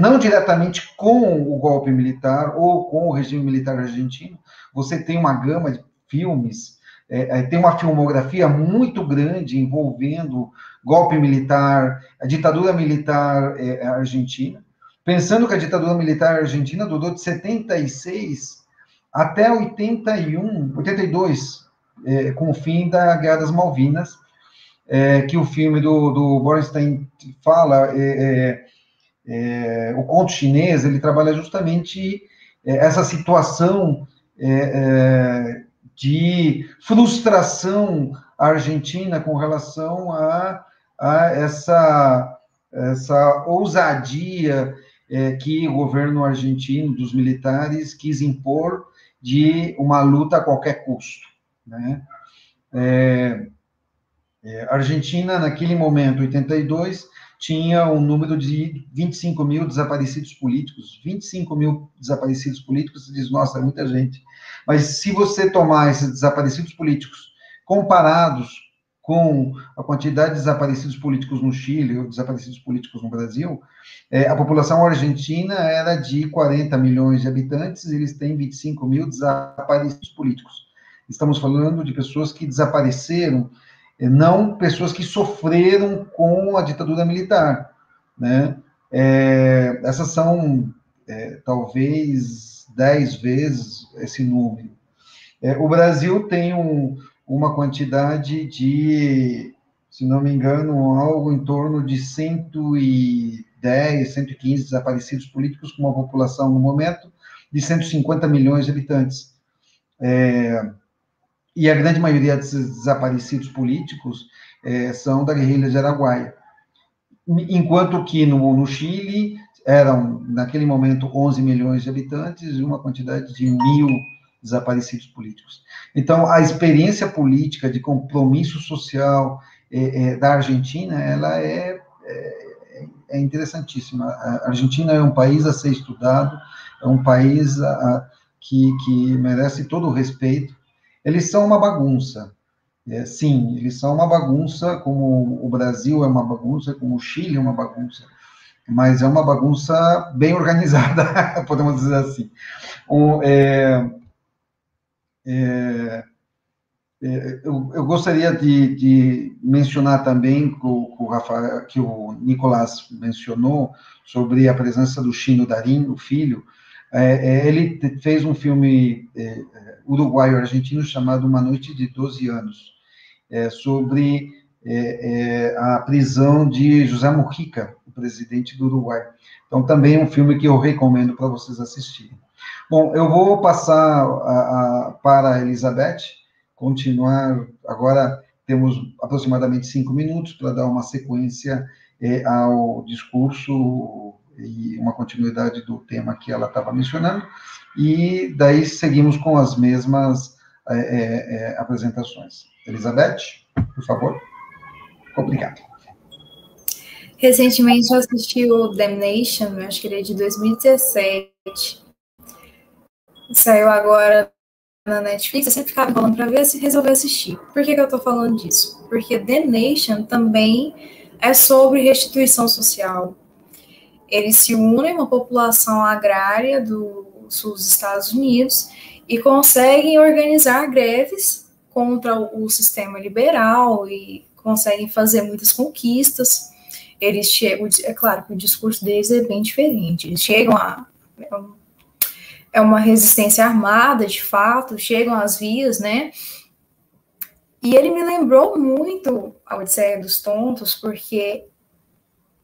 não diretamente com o golpe militar ou com o regime militar argentino. Você tem uma gama de filmes, tem uma filmografia muito grande envolvendo golpe militar, a ditadura militar argentina, pensando que a ditadura militar argentina durou de 76 até 82, com o fim da Guerra das Malvinas, que o filme do Borenstein fala, o conto chinês, ele trabalha justamente essa situação de frustração argentina com relação a essa ousadia que o governo argentino, dos militares, quis impor de uma luta a qualquer custo, né? A Argentina, naquele momento, 82, tinha um número de 25 mil desaparecidos políticos. 25 mil desaparecidos políticos, você diz, nossa, é muita gente. Mas se você tomar esses desaparecidos políticos comparados com a quantidade de desaparecidos políticos no Chile ou desaparecidos políticos no Brasil, a população argentina era de 40 milhões de habitantes, e eles têm 25 mil desaparecidos políticos. Estamos falando de pessoas que desapareceram, não pessoas que sofreram com a ditadura militar, né? Essas são, talvez, 10 vezes esse número. O Brasil tem uma quantidade de, se não me engano, algo em torno de 110, 115 desaparecidos políticos, com uma população, no momento, de 150 milhões de habitantes. E a grande maioria desses desaparecidos políticos são da guerrilha de Araguaia. Enquanto que no Chile eram, naquele momento, 11 milhões de habitantes e uma quantidade de 1.000 desaparecidos políticos. Então, a experiência política de compromisso social da Argentina, ela é interessantíssima. A Argentina é um país a ser estudado, é um país que merece todo o respeito. Eles são uma bagunça. Sim, eles são uma bagunça, como o Brasil é uma bagunça, como o Chile é uma bagunça, mas é uma bagunça bem organizada, podemos dizer assim. Eu gostaria de mencionar também que o Nicolás mencionou sobre a presença do Chino Darín, o filho. Ele fez um filme uruguaio-argentino chamado Uma Noite de 12 Anos, sobre a prisão de José Mujica, o presidente do Uruguai. Então, também é um filme que eu recomendo para vocês assistirem. Bom, eu vou passar para a Elizabeth, continuar. Agora temos aproximadamente 5 minutos para dar uma sequência ao discurso e uma continuidade do tema que ela estava mencionando, e daí seguimos com as mesmas apresentações. Elizabeth, por favor. Obrigado. Recentemente eu assisti o Damnation, acho que ele é de 2017. Saiu agora na Netflix, eu sempre ficava falando para ver se resolver assistir. Por que eu estou falando disso? Porque Damnation também é sobre restituição social. Eles se unem, uma população agrária do sul dos Estados Unidos, e conseguem organizar greves contra o sistema liberal e conseguem fazer muitas conquistas. Eles chegam, é claro que o discurso deles é bem diferente, eles chegam é uma resistência armada, de fato, chegam às vias, né? E ele me lembrou muito a Odisseia dos Tontos, porque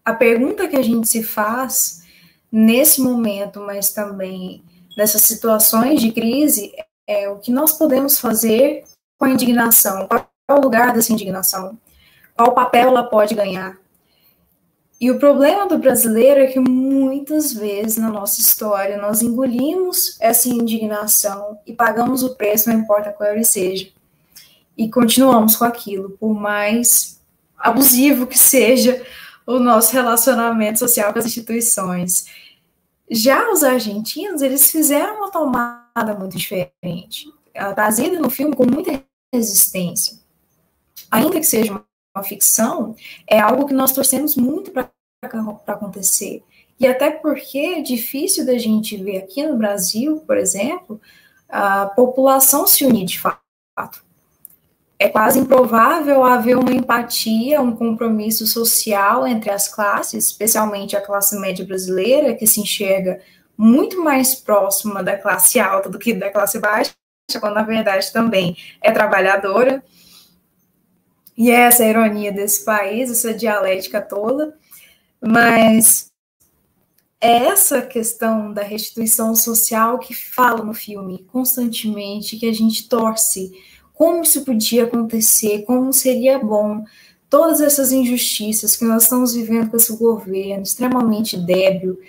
a pergunta que a gente se faz nesse momento, mas também nessas situações de crise, é o que nós podemos fazer com a indignação, qual é o lugar dessa indignação, qual papel ela pode ganhar. E o problema do brasileiro é que muitas vezes na nossa história nós engolimos essa indignação e pagamos o preço, não importa qual ele seja, e continuamos com aquilo, por mais abusivo que seja o nosso relacionamento social com as instituições. Já os argentinos, eles fizeram uma tomada muito diferente. Ela está trazida no filme com muita resistência. Ainda que seja uma ficção, é algo que nós torcemos muito para acontecer. E até porque é difícil da gente ver aqui no Brasil, por exemplo, a população se unir de fato. É quase improvável haver uma empatia, um compromisso social entre as classes, especialmente a classe média brasileira, que se enxerga muito mais próxima da classe alta do que da classe baixa, quando na verdade também é trabalhadora. E essa é a ironia desse país, essa dialética toda. Mas é essa questão da restituição social que fala no filme constantemente, que a gente torce. Como isso podia acontecer, como seria bom, todas essas injustiças que nós estamos vivendo com esse governo extremamente débil,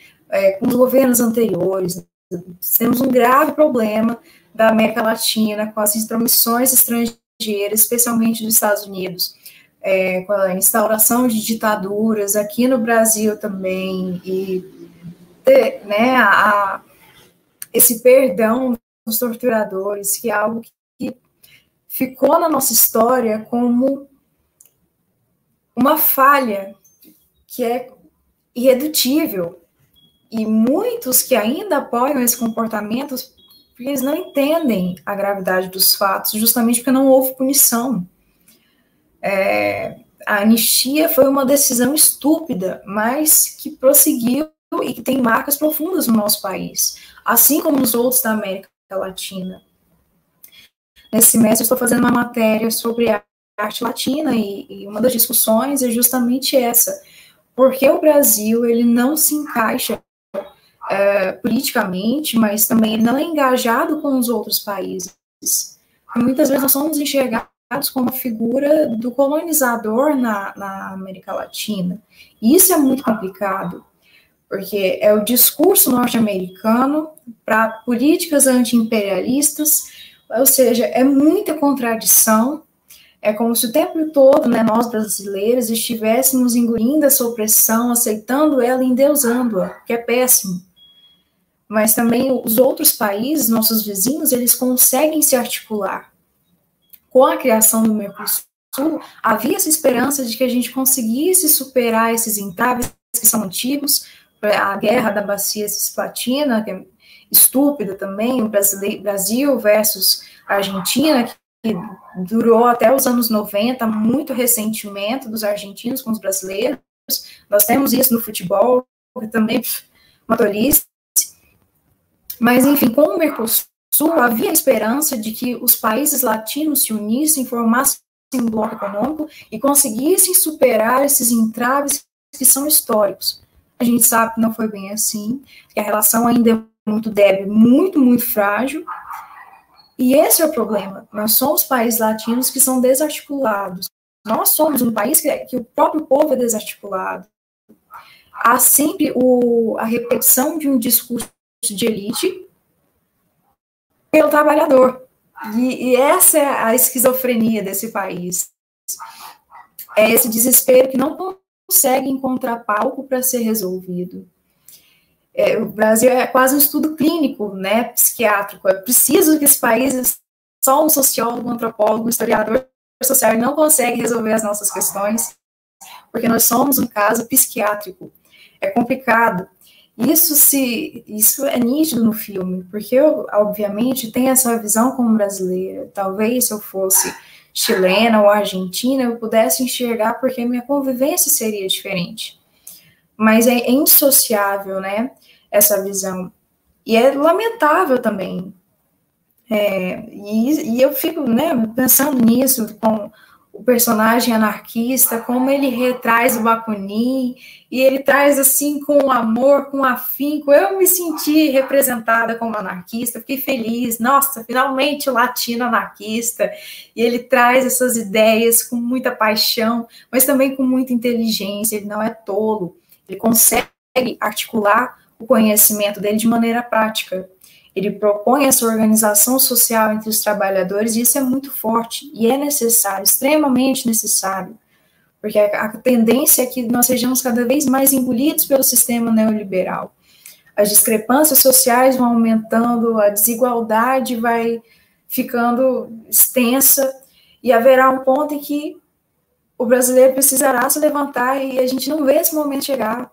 com os governos anteriores. Temos um grave problema da América Latina com as intromissões estrangeiras, especialmente dos Estados Unidos, com a instauração de ditaduras aqui no Brasil também, e esse perdão dos torturadores, que é algo que ficou na nossa história como uma falha que é irredutível. E muitos que ainda apoiam esse comportamento, porque eles não entendem a gravidade dos fatos, justamente porque não houve punição. A anistia foi uma decisão estúpida, mas que prosseguiu e que tem marcas profundas no nosso país, assim como nos outros da América Latina. Nesse semestre, eu estou fazendo uma matéria sobre a arte latina e uma das discussões é justamente essa. Porque o Brasil ele não se encaixa politicamente, mas também ele não é engajado com os outros países. E muitas vezes nós somos enxergados como a figura do colonizador na América Latina. E isso é muito complicado, porque é o discurso norte-americano para políticas anti-imperialistas, ou seja, é muita contradição. É como se o tempo todo, né, nós brasileiros estivéssemos engolindo essa opressão, aceitando ela e endeusando-a, que é péssimo. Mas também os outros países, nossos vizinhos, eles conseguem se articular. Com a criação do Mercosul, havia essa esperança de que a gente conseguisse superar esses entraves que são antigos, a guerra da Bacia Cisplatina, que é estúpida também, o Brasil versus a Argentina, que durou até os anos 90, muito ressentimento dos argentinos com os brasileiros. Nós temos isso no futebol, que também uma tolice. Mas, enfim, com o Mercosul, havia a esperança de que os países latinos se unissem, formassem um bloco econômico e conseguissem superar esses entraves que são históricos. A gente sabe que não foi bem assim, que a relação ainda é muito débil, muito, muito frágil. E esse é o problema. Nós somos países latinos que são desarticulados. Nós somos um país que o próprio povo é desarticulado. Há sempre a repetição de um discurso de elite pelo trabalhador. E essa é a esquizofrenia desse país. É esse desespero que não consegue encontrar palco para ser resolvido. O Brasil é quase um estudo clínico, né, psiquiátrico. É preciso que esse país, só um sociólogo, um antropólogo, um historiador social não consegue resolver as nossas questões, porque nós somos um caso psiquiátrico. É complicado. Isso é nítido no filme, porque eu, obviamente, tenho essa visão como brasileira. Talvez se eu fosse chilena ou argentina, eu pudesse enxergar porque minha convivência seria diferente. Mas é indissociável, né, essa visão. E é lamentável também. E eu fico, né, pensando nisso, com o personagem anarquista, como ele retraz o Bakunin, e ele traz assim com amor, com afinco. Eu me senti representada como anarquista, fiquei feliz, nossa, finalmente o latino anarquista, e ele traz essas ideias com muita paixão, mas também com muita inteligência, ele não é tolo, ele consegue articular o conhecimento dele de maneira prática. Ele propõe essa organização social entre os trabalhadores, e isso é muito forte, e é necessário, extremamente necessário, porque a tendência é que nós sejamos cada vez mais engolidos pelo sistema neoliberal. As discrepâncias sociais vão aumentando, a desigualdade vai ficando extensa, e haverá um ponto em que o brasileiro precisará se levantar, e a gente não vê esse momento chegar.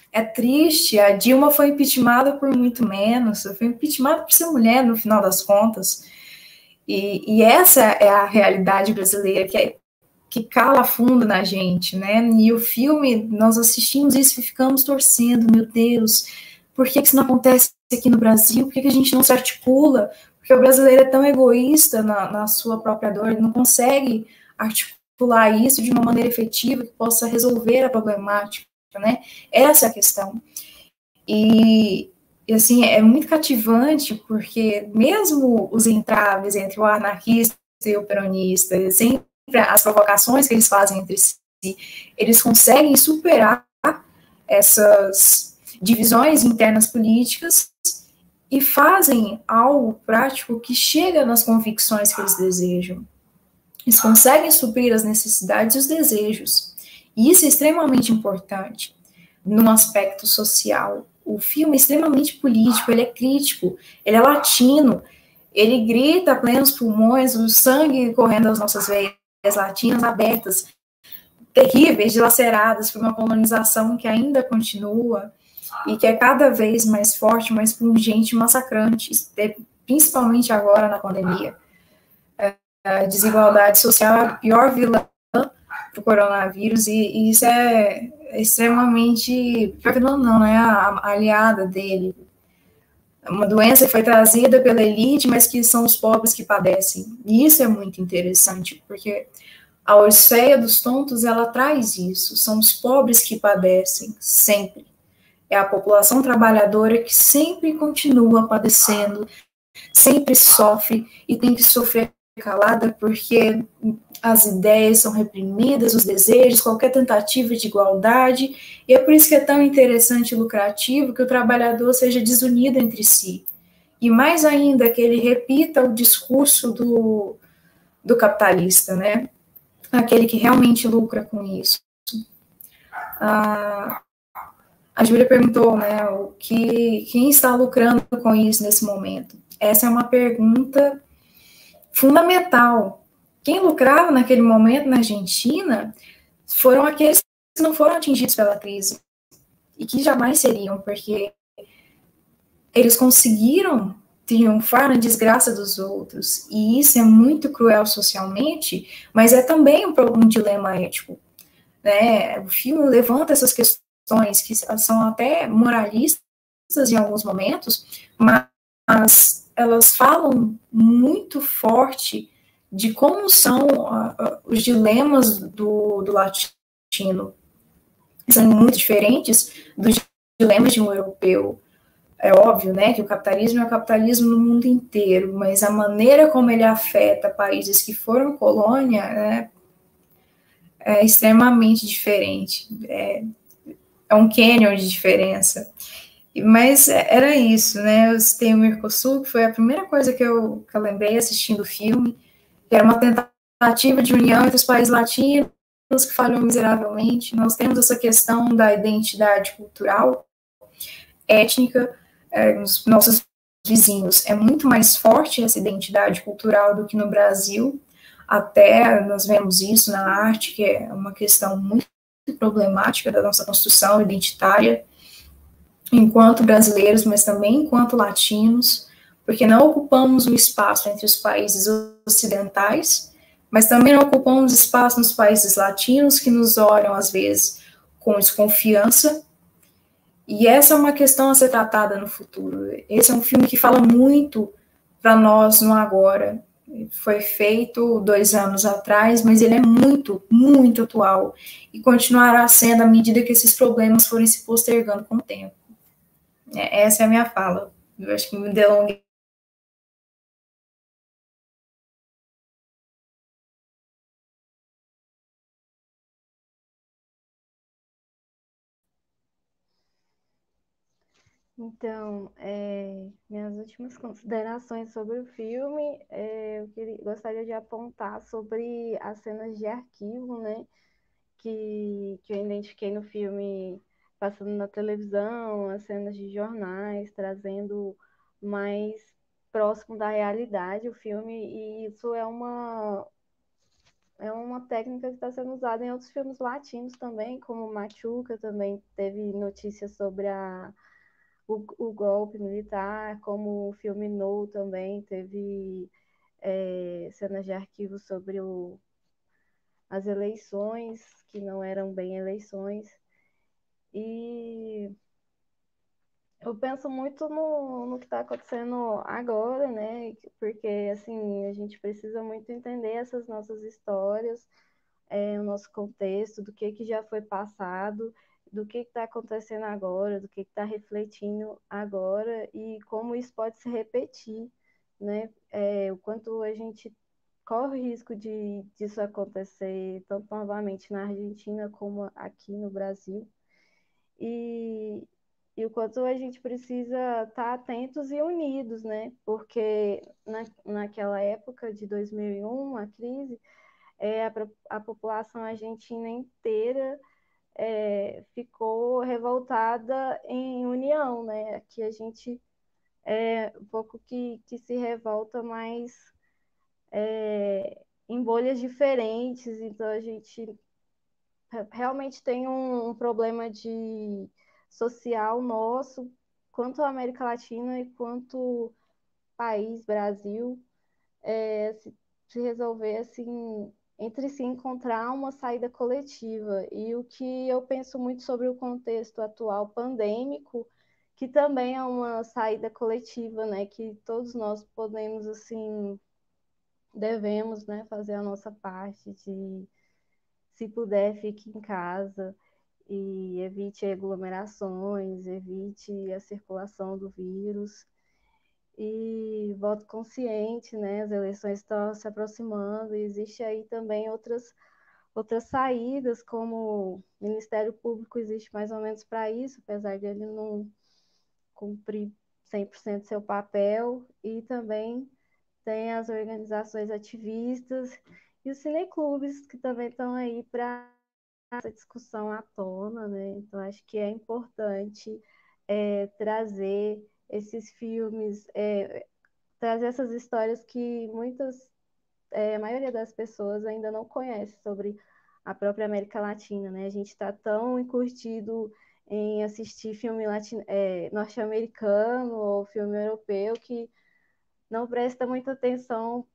É triste, a Dilma foi impeachmentada por muito menos, foi impeachmentada por ser mulher, no final das contas. E essa é a realidade brasileira, que cala fundo na gente, né? E o filme, nós assistimos isso e ficamos torcendo, meu Deus, por que isso não acontece aqui no Brasil? Por que a gente não se articula? Porque o brasileiro é tão egoísta na sua própria dor, ele não consegue articular isso de uma maneira efetiva que possa resolver a problemática. Né? Essa é a questão. E assim, é muito cativante, porque mesmo os entraves entre o anarquista e o peronista, sempre as provocações que eles fazem entre si, eles conseguem superar essas divisões internas políticas e fazem algo prático que chega nas convicções que eles desejam. Eles conseguem suprir as necessidades e os desejos. E isso é extremamente importante num aspecto social. O filme é extremamente político, ele é crítico, ele é latino, ele grita a plenos pulmões, o sangue correndo das nossas veias latinas abertas, terríveis, dilaceradas por uma colonização que ainda continua e que é cada vez mais forte, mais pungente e massacrante, principalmente agora na pandemia. A desigualdade social é a pior vilã para o coronavírus, e isso é extremamente, pior que não é a aliada dele. Uma doença que foi trazida pela elite, mas que são os pobres que padecem. E isso é muito interessante, porque a Orfeia dos Tontos, ela traz isso, são os pobres que padecem, sempre. É a população trabalhadora que sempre continua padecendo, sempre sofre, e tem que sofrer calada, porque as ideias são reprimidas, os desejos, qualquer tentativa de igualdade, e é por isso que é tão interessante e lucrativo que o trabalhador seja desunido entre si. E mais ainda, que ele repita o discurso do capitalista, né? Aquele que realmente lucra com isso. A Júlia perguntou, né, quem está lucrando com isso nesse momento? Essa é uma pergunta fundamental. Quem lucrava naquele momento na Argentina foram aqueles que não foram atingidos pela crise e que jamais seriam, porque eles conseguiram triunfar na desgraça dos outros, e isso é muito cruel socialmente, mas é também um dilema ético, né? O filme levanta essas questões que são até moralistas em alguns momentos, mas elas falam muito forte de como são os dilemas do latino. São muito diferentes dos dilemas de um europeu. É óbvio, né, que o capitalismo é o capitalismo no mundo inteiro, mas a maneira como ele afeta países que foram colônia, né, é extremamente diferente. É um cânion de diferença. Mas era isso, né? Eu citei o Mercosul, que foi a primeira coisa que eu lembrei assistindo o filme, que era uma tentativa de união entre os países latinos, que falhou miseravelmente. Nós temos essa questão da identidade cultural, étnica, nos nossos vizinhos. É muito mais forte essa identidade cultural do que no Brasil. Até nós vemos isso na arte, que é uma questão muito problemática da nossa construção identitária, enquanto brasileiros, mas também enquanto latinos, porque não ocupamos o espaço entre os países ocidentais, mas também não ocupamos espaço nos países latinos, que nos olham, às vezes, com desconfiança. E essa é uma questão a ser tratada no futuro. Esse é um filme que fala muito para nós no agora. Foi feito 2 anos atrás, mas ele é muito, muito atual e continuará sendo à medida que esses problemas forem se postergando com o tempo. Essa é a minha fala. Eu acho que me delonguei. Então, minhas últimas considerações sobre o filme, gostaria de apontar sobre as cenas de arquivo, né, que eu identifiquei no filme passando na televisão, as cenas de jornais, trazendo mais próximo da realidade o filme, e isso é uma técnica que está sendo usada em outros filmes latinos também, como Machuca, também teve notícias sobre o golpe militar, como o filme No também teve cenas de arquivo sobre as eleições, que não eram bem eleições. E eu penso muito no que está acontecendo agora, né? Porque, assim, a gente precisa muito entender essas nossas histórias, o nosso contexto, do que já foi passado, do que está acontecendo agora, do que está refletindo agora e como isso pode se repetir, né? O quanto a gente corre o risco disso acontecer tanto novamente na Argentina como aqui no Brasil. E, e o quanto a gente precisa estar atentos e unidos, né? Porque naquela época de 2001, a crise, a população argentina inteira ficou revoltada em união, né? Aqui a gente é um pouco que se revolta, mas em bolhas diferentes, então a gente realmente tem um problema de social nosso, quanto a América Latina e quanto país, Brasil, se resolver assim entre si encontrar uma saída coletiva. E o que eu penso muito sobre o contexto atual pandêmico, que também é uma saída coletiva, né, que todos nós podemos assim devemos, né, fazer a nossa parte de, se puder, fique em casa e evite aglomerações, evite a circulação do vírus. E voto consciente, né? As eleições estão se aproximando e existe aí também outras saídas, como o Ministério Público existe mais ou menos para isso, apesar de ele não cumprir 100% seu papel, e também tem as organizações ativistas e os cineclubes que também estão aí para essa discussão à tona, né? Então acho que é importante trazer esses filmes, trazer essas histórias que a maioria das pessoas ainda não conhece sobre a própria América Latina, né? A gente está tão encurtido em assistir filme norte-americano ou filme europeu que não presta muita atenção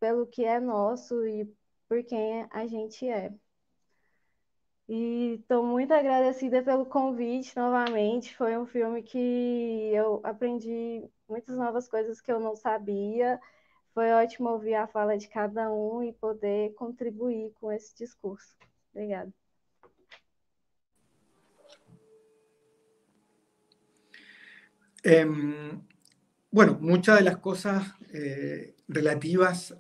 pelo que é nosso e por quem a gente é. E estou muito agradecida pelo convite novamente. Foi um filme que eu aprendi muitas novas coisas que eu não sabia. Foi ótimo ouvir a fala de cada um e poder contribuir com esse discurso. Obrigada. Bueno, muchas de las cosas relativas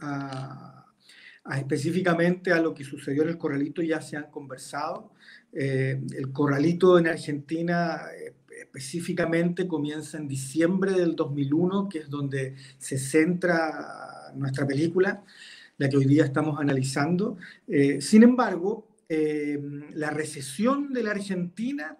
específicamente a lo que sucedió en el Corralito ya se han conversado. El Corralito en Argentina específicamente comienza en diciembre del 2001, que es donde se centra nuestra película, la que hoy día estamos analizando. Sin embargo, la recesión de la Argentina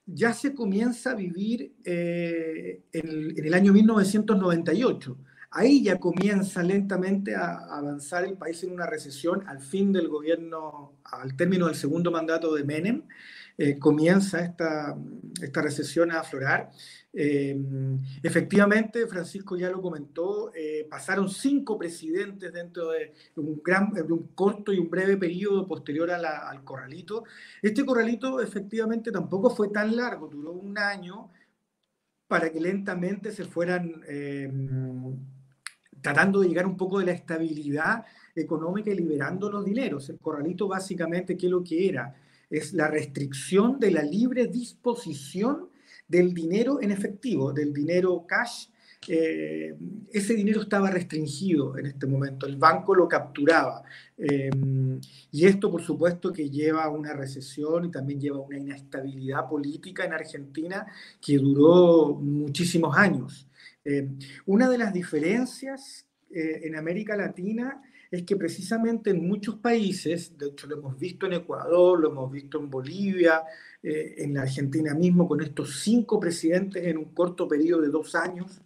ya se comienza a vivir en el año 1998. Ahí ya comienza lentamente a avanzar el país en una recesión al fin del gobierno, al término del segundo mandato de Menem. Comienza esta recesión a aflorar. Efectivamente, Francisco ya lo comentó, pasaron 5 presidentes dentro de un corto y un breve periodo posterior al Corralito. Este Corralito efectivamente tampoco fue tan largo, duró un año para que lentamente se fueran tratando de llegar un poco de la estabilidad económica y liberando los dineros. El Corralito básicamente, ¿qué es lo que era? Es la restricción de la libre disposición del dinero en efectivo, del dinero cash. Ese dinero estaba restringido en este momento, el banco lo capturaba. Y esto, por supuesto, que lleva a una recesión y también lleva a una inestabilidad política en Argentina que duró muchísimos años. Una de las diferencias en América Latina es que precisamente en muchos países, de hecho lo hemos visto en Ecuador, lo hemos visto en Bolivia, en la Argentina mismo, con estos 5 presidentes en un corto periodo de 2 años,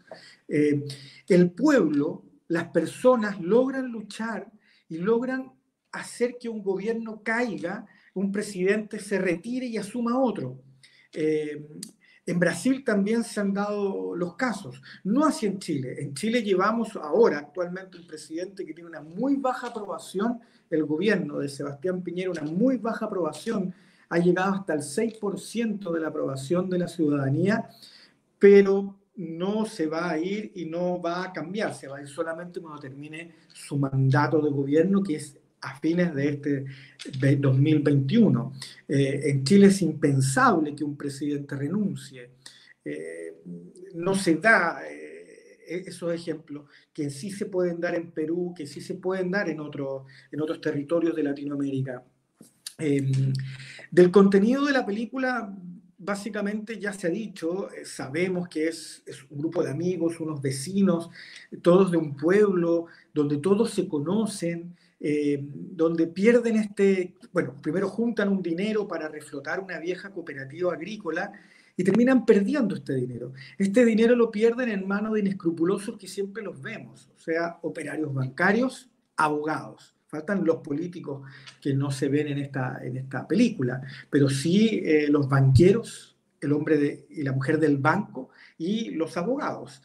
el pueblo, las personas logran luchar y logran hacer que un gobierno caiga, un presidente se retire y asuma otro. En Brasil también se han dado los casos, no así en Chile. En Chile llevamos ahora actualmente un presidente que tiene una muy baja aprobación, el gobierno de Sebastián Piñera, una muy baja aprobación, ha llegado hasta el 6% de la aprobación de la ciudadanía, pero no se va a ir y no va a cambiar, se va a ir solamente cuando termine su mandato de gobierno, que es a fines de este 2021. En Chile es impensable que un presidente renuncie. No se da esos ejemplos que sí se pueden dar en Perú, que sí se pueden dar en otros territorios de Latinoamérica. Del contenido de la película, básicamente ya se ha dicho, sabemos que es un grupo de amigos, unos vecinos, todos de un pueblo, donde todos se conocen, donde pierden primero juntan un dinero para reflotar una vieja cooperativa agrícola y terminan perdiendo este dinero. Este dinero lo pierden en manos de inescrupulosos que siempre los vemos, o sea, operarios bancarios, abogados. Faltan los políticos que no se ven en esta película, pero sí los banqueros, el hombre y la mujer del banco y los abogados.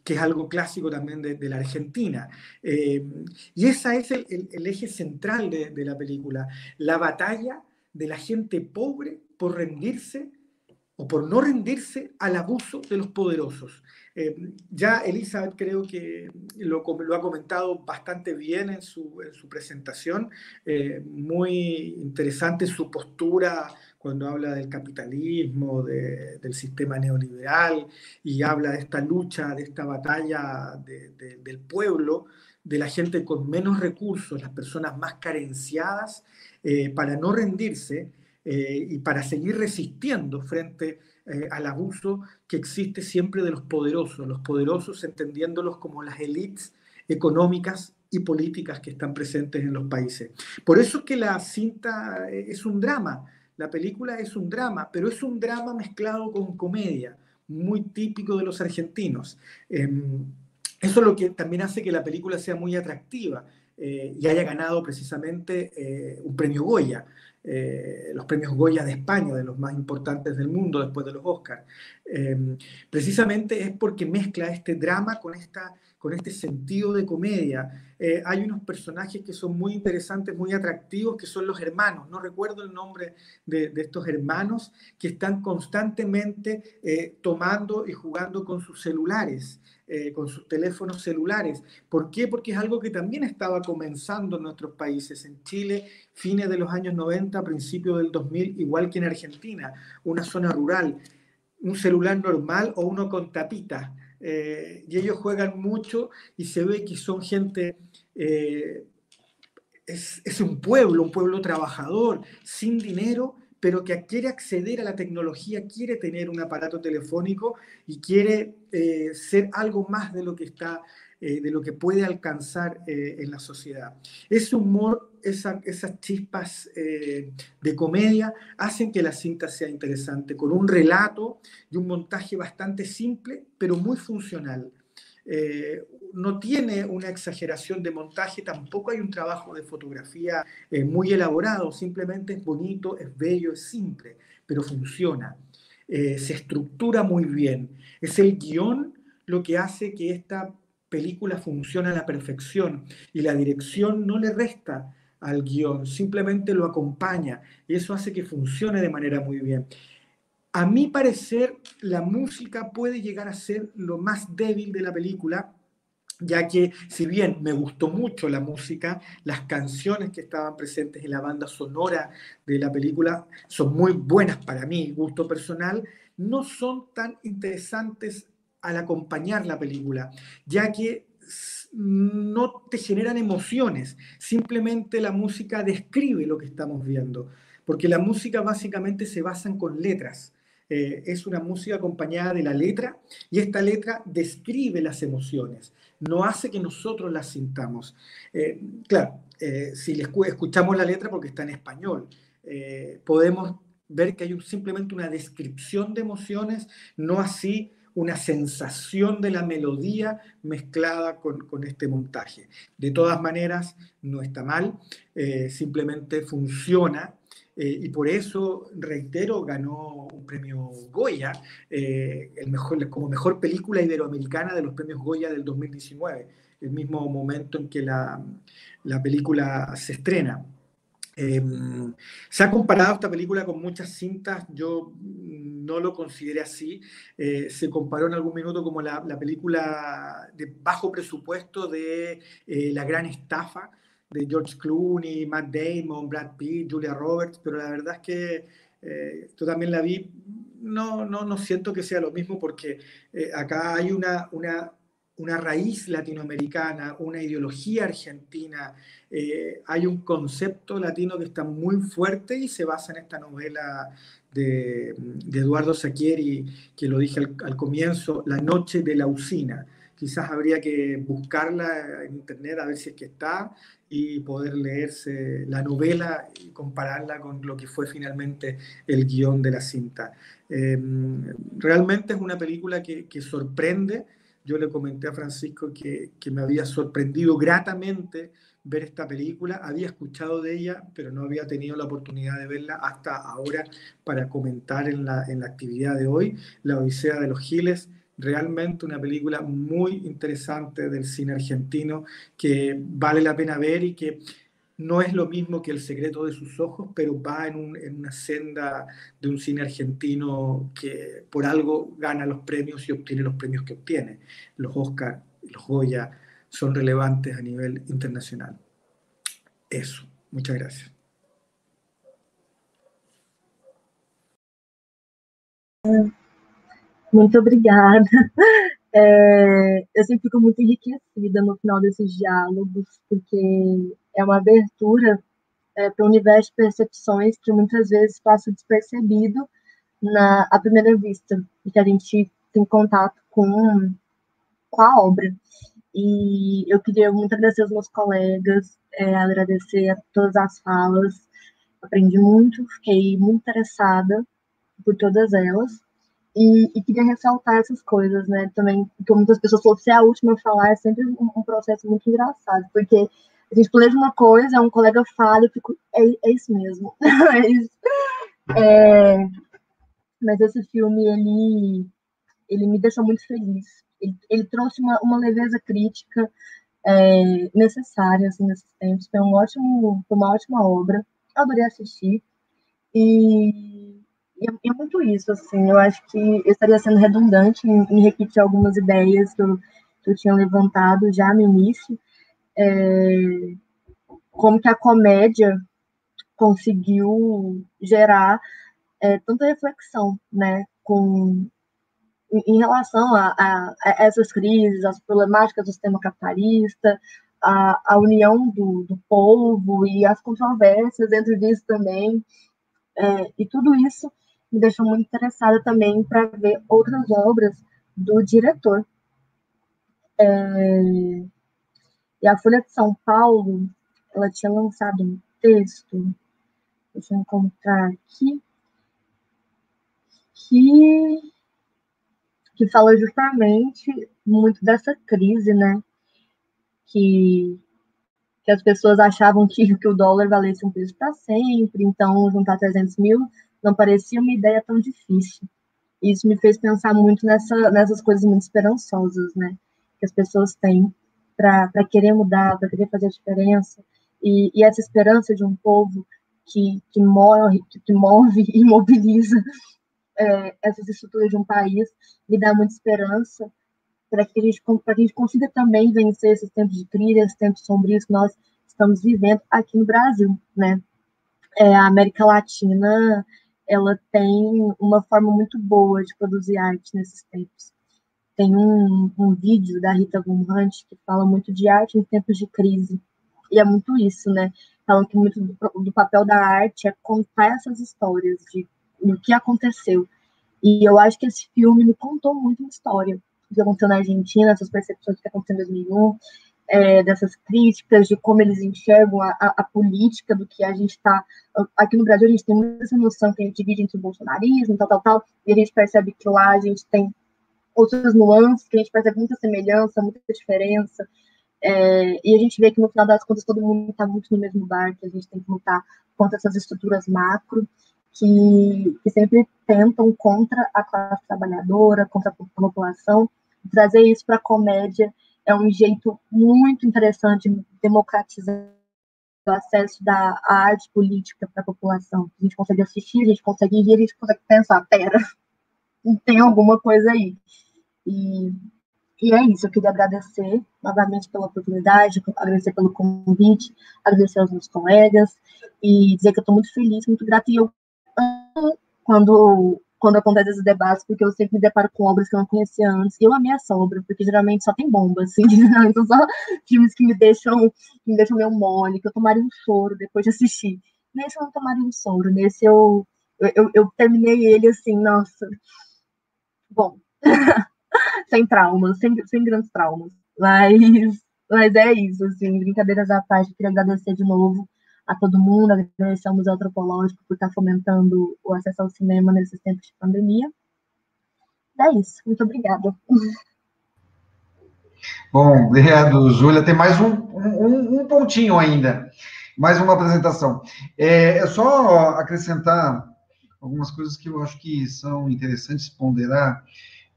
Que es algo clásico también de la Argentina. Y ese es el eje central de la película, la batalla de la gente pobre por rendirse o por no rendirse al abuso de los poderosos. Ya Elizabeth creo que lo ha comentado bastante bien en su presentación, muy interesante su postura cuando habla del capitalismo, del sistema neoliberal, y habla de esta lucha, de esta batalla del pueblo, de la gente con menos recursos, las personas más carenciadas, para no rendirse y para seguir resistiendo frente al abuso que existe siempre de los poderosos entendiéndolos como las élites económicas y políticas que están presentes en los países. Por eso es que la cinta es un drama, la película es un drama, pero es un drama mezclado con comedia, muy típico de los argentinos. Eso es lo que también hace que la película sea muy atractiva y haya ganado precisamente un premio Goya. Los premios Goya de España, de los más importantes del mundo después de los Oscars. Precisamente es porque mezcla este drama con este sentido de comedia. Hay unos personajes que son muy interesantes, muy atractivos, que son los hermanos. No recuerdo el nombre de estos hermanos que están constantemente tomando y jugando con sus celulares. Con sus teléfonos celulares. ¿Por qué? Porque es algo que también estaba comenzando en nuestros países. En Chile, fines de los años 90, principios del 2000, igual que en Argentina, una zona rural, un celular normal o uno con tapita. Y ellos juegan mucho y se ve que son gente... es un pueblo trabajador, sin dinero, pero que quiere acceder a la tecnología, quiere tener un aparato telefónico y quiere ser algo más de lo que está, de lo que puede alcanzar en la sociedad. Ese humor, esas chispas de comedia hacen que la cinta sea interesante, con un relato y un montaje bastante simple, pero muy funcional. No tiene una exageración de montaje, tampoco hay un trabajo de fotografía muy elaborado, simplemente es bonito, es bello, es simple, pero funciona. Se estructura muy bien. Es el guión lo que hace que esta película funcione a la perfección y la dirección no le resta al guión, simplemente lo acompaña y eso hace que funcione de manera muy bien. A mi parecer, la música puede llegar a ser lo más débil de la película, ya que si bien me gustó mucho la música, las canciones que estaban presentes en la banda sonora de la película son muy buenas para mí, gusto personal, no son tan interesantes al acompañar la película, ya que no te generan emociones, simplemente la música describe lo que estamos viendo, porque la música básicamente se basa con letras. Es una música acompañada de la letra y esta letra describe las emociones, no hace que nosotros las sintamos. Claro, si escuchamos la letra porque está en español, podemos ver que hay simplemente una descripción de emociones, no así una sensación de la melodía mezclada con este montaje. De todas maneras, no está mal, simplemente funciona. Y por eso, reitero, ganó un premio Goya, como mejor película iberoamericana de los premios Goya del 2019, el mismo momento en que la película se estrena. Se ha comparado esta película con muchas cintas, yo no lo consideré así. Se comparó en algún minuto como la película de bajo presupuesto de La Gran Estafa, de George Clooney, Matt Damon, Brad Pitt, Julia Roberts, pero la verdad es que yo también la vi, no siento que sea lo mismo porque acá hay una raíz latinoamericana, una ideología argentina, hay un concepto latino que está muy fuerte y se basa en esta novela de Eduardo Sacchieri, que lo dije al comienzo, La Noche de la Usina. Quizás habría que buscarla en internet a ver si es que está y poder leerse la novela y compararla con lo que fue finalmente el guión de la cinta. Realmente es una película que sorprende. Yo le comenté a Francisco que me había sorprendido gratamente ver esta película. Había escuchado de ella, pero no había tenido la oportunidad de verla hasta ahora para comentar en la actividad de hoy. La Odisea de los Giles, realmente una película muy interesante del cine argentino que vale la pena ver y que no es lo mismo que El secreto de sus ojos, pero va en una senda de un cine argentino que por algo gana los premios y obtiene los premios que obtiene. Los Oscar, los Goya son relevantes a nivel internacional. Eso, muchas gracias. Muito obrigada. Eu sempre fico muito enriquecida no final desses diálogos, porque é uma abertura para o universo de percepções que muitas vezes passa despercebido à primeira vista, e que a gente tem contato com a obra. E eu queria muito agradecer aos meus colegas, agradecer a todas as falas, aprendi muito, fiquei muito interessada por todas elas, e queria ressaltar essas coisas, né, também, porque muitas pessoas falam que ser a última a falar é sempre um processo muito engraçado, porque a gente planeja uma coisa, um colega fala, e eu fico, é isso mesmo, é isso. Mas esse filme, ele me deixou muito feliz. Ele trouxe uma leveza crítica necessária, assim, nesses tempos. Foi uma ótima obra. Eu adorei assistir. E é muito isso, assim. Eu acho que eu estaria sendo redundante em repetir algumas ideias que eu tinha levantado já no início. Como que a comédia conseguiu gerar tanta reflexão, né, em relação a essas crises, as problemáticas do sistema capitalista, a união do povo e as controvérsias dentro disso também. E tudo isso me deixou muito interessada também para ver outras obras do diretor. E a Folha de São Paulo, ela tinha lançado um texto, deixa eu encontrar aqui, que fala justamente muito dessa crise, né? Que as pessoas achavam que o dólar valesse um preço para sempre, então juntar 300 mil não parecia uma ideia tão difícil. Isso me fez pensar muito nessas coisas muito esperançosas, né? Que as pessoas têm para querer mudar, para querer fazer a diferença. E essa esperança de um povo que move e mobiliza essas estruturas de um país me dá muita esperança para que a gente consiga também vencer esses tempos de crise, esses tempos sombrios que nós estamos vivendo aqui no Brasil, né? A América Latina, ela tem uma forma muito boa de produzir arte nesses tempos. Tem um vídeo da Rita Von Hunt que fala muito de arte em tempos de crise, e é muito isso, né? Falam que muito do papel da arte é contar essas histórias do que aconteceu. E eu acho que esse filme me contou muito uma história do que aconteceu na Argentina, essas percepções que aconteceu em 2001, dessas críticas, de como eles enxergam a política, do que a gente está... Aqui no Brasil a gente tem muita essa noção que a gente divide entre o bolsonarismo, tal, e a gente percebe que lá a gente tem outras nuances, que a gente percebe muita semelhança, muita diferença, e a gente vê que no final das contas todo mundo está muito no mesmo barco, a gente tem que lutar contra essas estruturas macro, que sempre tentam contra a classe trabalhadora, contra a população. Trazer isso para a comédia é um jeito muito interessante de democratizar o acesso da arte política para a população. A gente consegue assistir, a gente consegue ver, a gente consegue pensar, pera, tem alguma coisa aí. E é isso, eu queria agradecer novamente pela oportunidade, agradecer pelo convite, agradecer aos meus colegas e dizer que eu estou muito feliz, muito grata, e eu amo quando acontece esses debates, porque eu sempre me deparo com obras que eu não conhecia antes, e eu amei essa obra, porque geralmente só tem bomba, assim, então só filmes que me deixam meio mole, que eu tomaria um choro depois de assistir. Nesse eu não tomaria um choro, nesse eu terminei ele assim, nossa, bom, sem traumas, sem grandes traumas, mas é isso, assim, brincadeiras à parte, queria agradecer de novo a todo mundo, agradecer ao Museu Antropológico por estar fomentando o acesso ao cinema nesses tempos de pandemia. É isso, muito obrigada. Bom, obrigado, Júlia. Tem mais um pontinho ainda, mais uma apresentação. É só acrescentar algumas coisas que eu acho que são interessantes ponderar.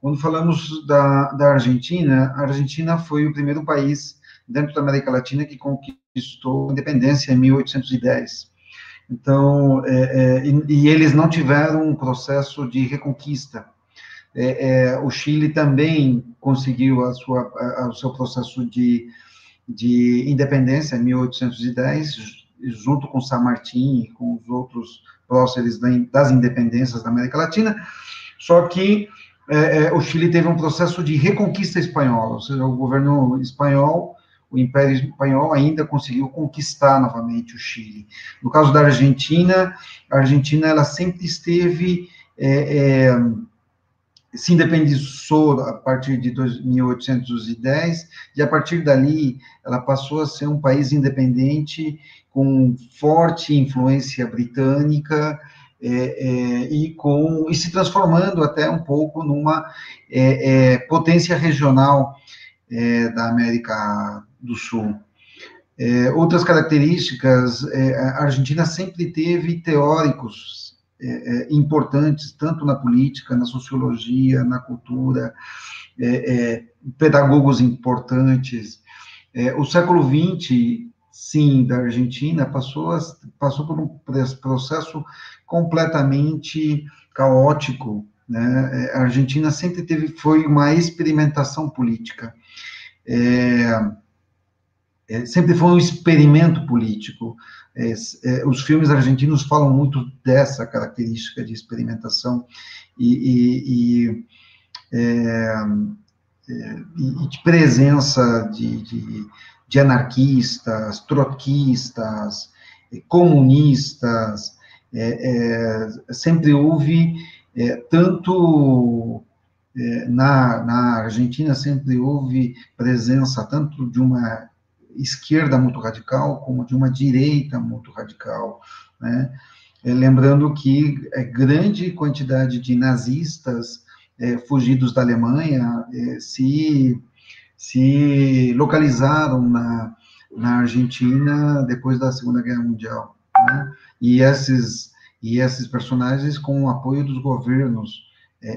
Quando falamos da Argentina, a Argentina foi o primeiro país dentro da América Latina que conquistou a independência em 1810. Então, e eles não tiveram um processo de reconquista. O Chile também conseguiu o seu processo de independência em 1810, junto com San Martín e com os outros próceres das independências da América Latina, Só que o Chile teve um processo de reconquista espanhola, ou seja, o governo espanhol, o Império Espanhol ainda conseguiu conquistar novamente o Chile. No caso da Argentina, a Argentina ela sempre esteve se independizou a partir de 1810, e a partir dali ela passou a ser um país independente com forte influência britânica e se transformando até um pouco numa potência regional da América do Sul. Outras características, a Argentina sempre teve teóricos importantes, tanto na política, na sociologia, na cultura, pedagogos importantes. O século XX, sim, da Argentina, passou por um processo completamente caótico, né? A Argentina sempre foi uma experimentação política, sempre foi um experimento político. Os filmes argentinos falam muito dessa característica de experimentação e de presença de anarquistas, trotskistas, comunistas. Sempre houve, tanto na Argentina, sempre houve presença tanto de uma esquerda muito radical, como de uma direita muito radical, né? Lembrando que grande quantidade de nazistas fugidos da Alemanha se localizaram na Argentina depois da Segunda Guerra Mundial, né? E esses personagens com o apoio dos governos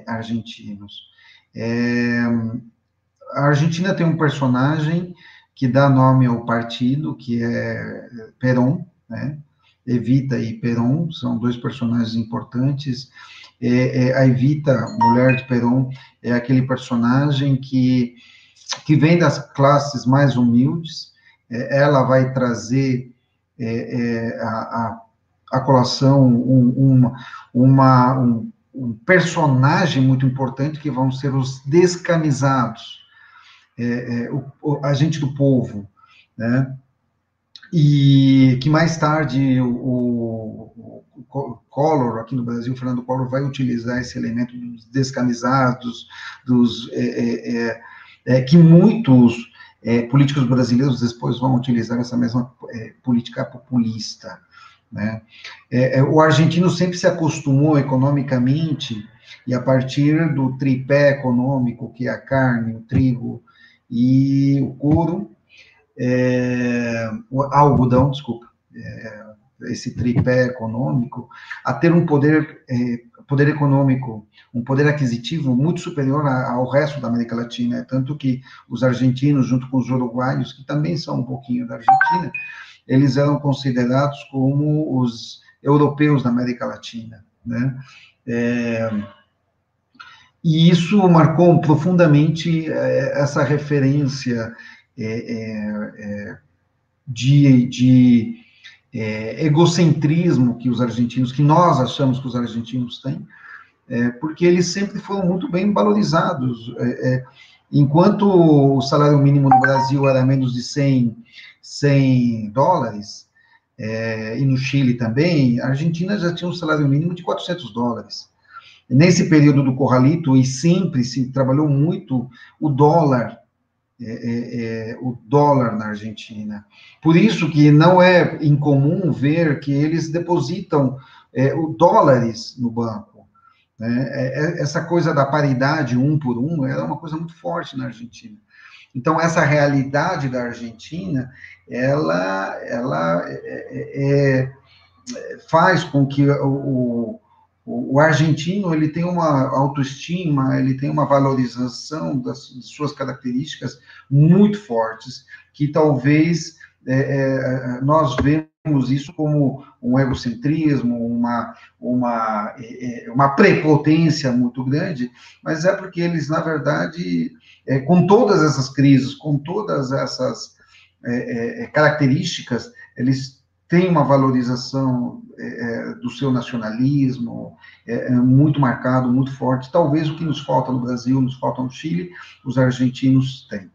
argentinos. A Argentina tem um personagem que dá nome ao partido, que é Perón, né? Evita e Perón são dois personagens importantes. A Evita, mulher de Perón, é aquele personagem que vem das classes mais humildes. Ela vai trazer a colação um personagem muito importante, que vão ser os descamisados, a gente do povo, né? E que mais tarde o Collor, aqui no Brasil, o Fernando Collor, vai utilizar esse elemento dos descamisados, que muitos políticos brasileiros depois vão utilizar essa mesma política populista, né? O argentino sempre se acostumou economicamente, e a partir do tripé econômico, que é a carne, o trigo e o couro, o algodão, desculpa, esse tripé econômico, a ter um poder econômico, um poder aquisitivo muito superior ao resto da América Latina, tanto que os argentinos, junto com os uruguaios, que também são um pouquinho da Argentina, eles eram considerados como os europeus da América Latina, né? E isso marcou profundamente essa referência de egocentrismo que nós achamos que os argentinos têm, porque eles sempre foram muito bem valorizados. Enquanto o salário mínimo no Brasil era menos de 100 dólares, e no Chile também, a Argentina já tinha um salário mínimo de 400 dólares. Nesse período do Corralito, e sempre se trabalhou muito o dólar na Argentina. Por isso que não é incomum ver que eles depositam dólares no banco, né? Essa coisa da paridade 1 por 1 era uma coisa muito forte na Argentina. Então, essa realidade da Argentina, ela faz com que o argentino ele tem uma autoestima, ele tem uma valorização das suas características muito fortes, que talvez nós vemos isso como um egocentrismo, uma prepotência muito grande, mas é porque eles, na verdade, com todas essas crises, com todas essas características, eles tem uma valorização do seu nacionalismo muito marcado, muito forte. Talvez o que nos falta no Brasil, nos falta no Chile, os argentinos têm.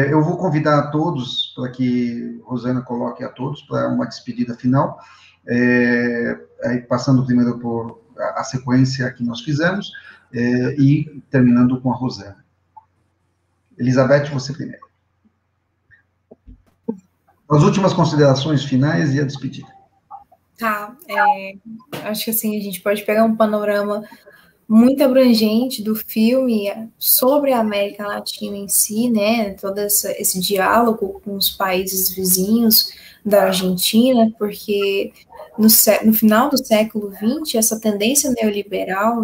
Eu vou convidar a todos para que Rosana coloque a todos para uma despedida final, aí passando primeiro por a sequência que nós fizemos e terminando com a Rosana. Elizabeth, você primeiro. As últimas considerações finais e a despedida. Tá, acho que assim, a gente pode pegar um panorama muito abrangente do filme sobre a América Latina em si, né, todo esse diálogo com os países vizinhos da Argentina, porque no final do século XX, essa tendência neoliberal,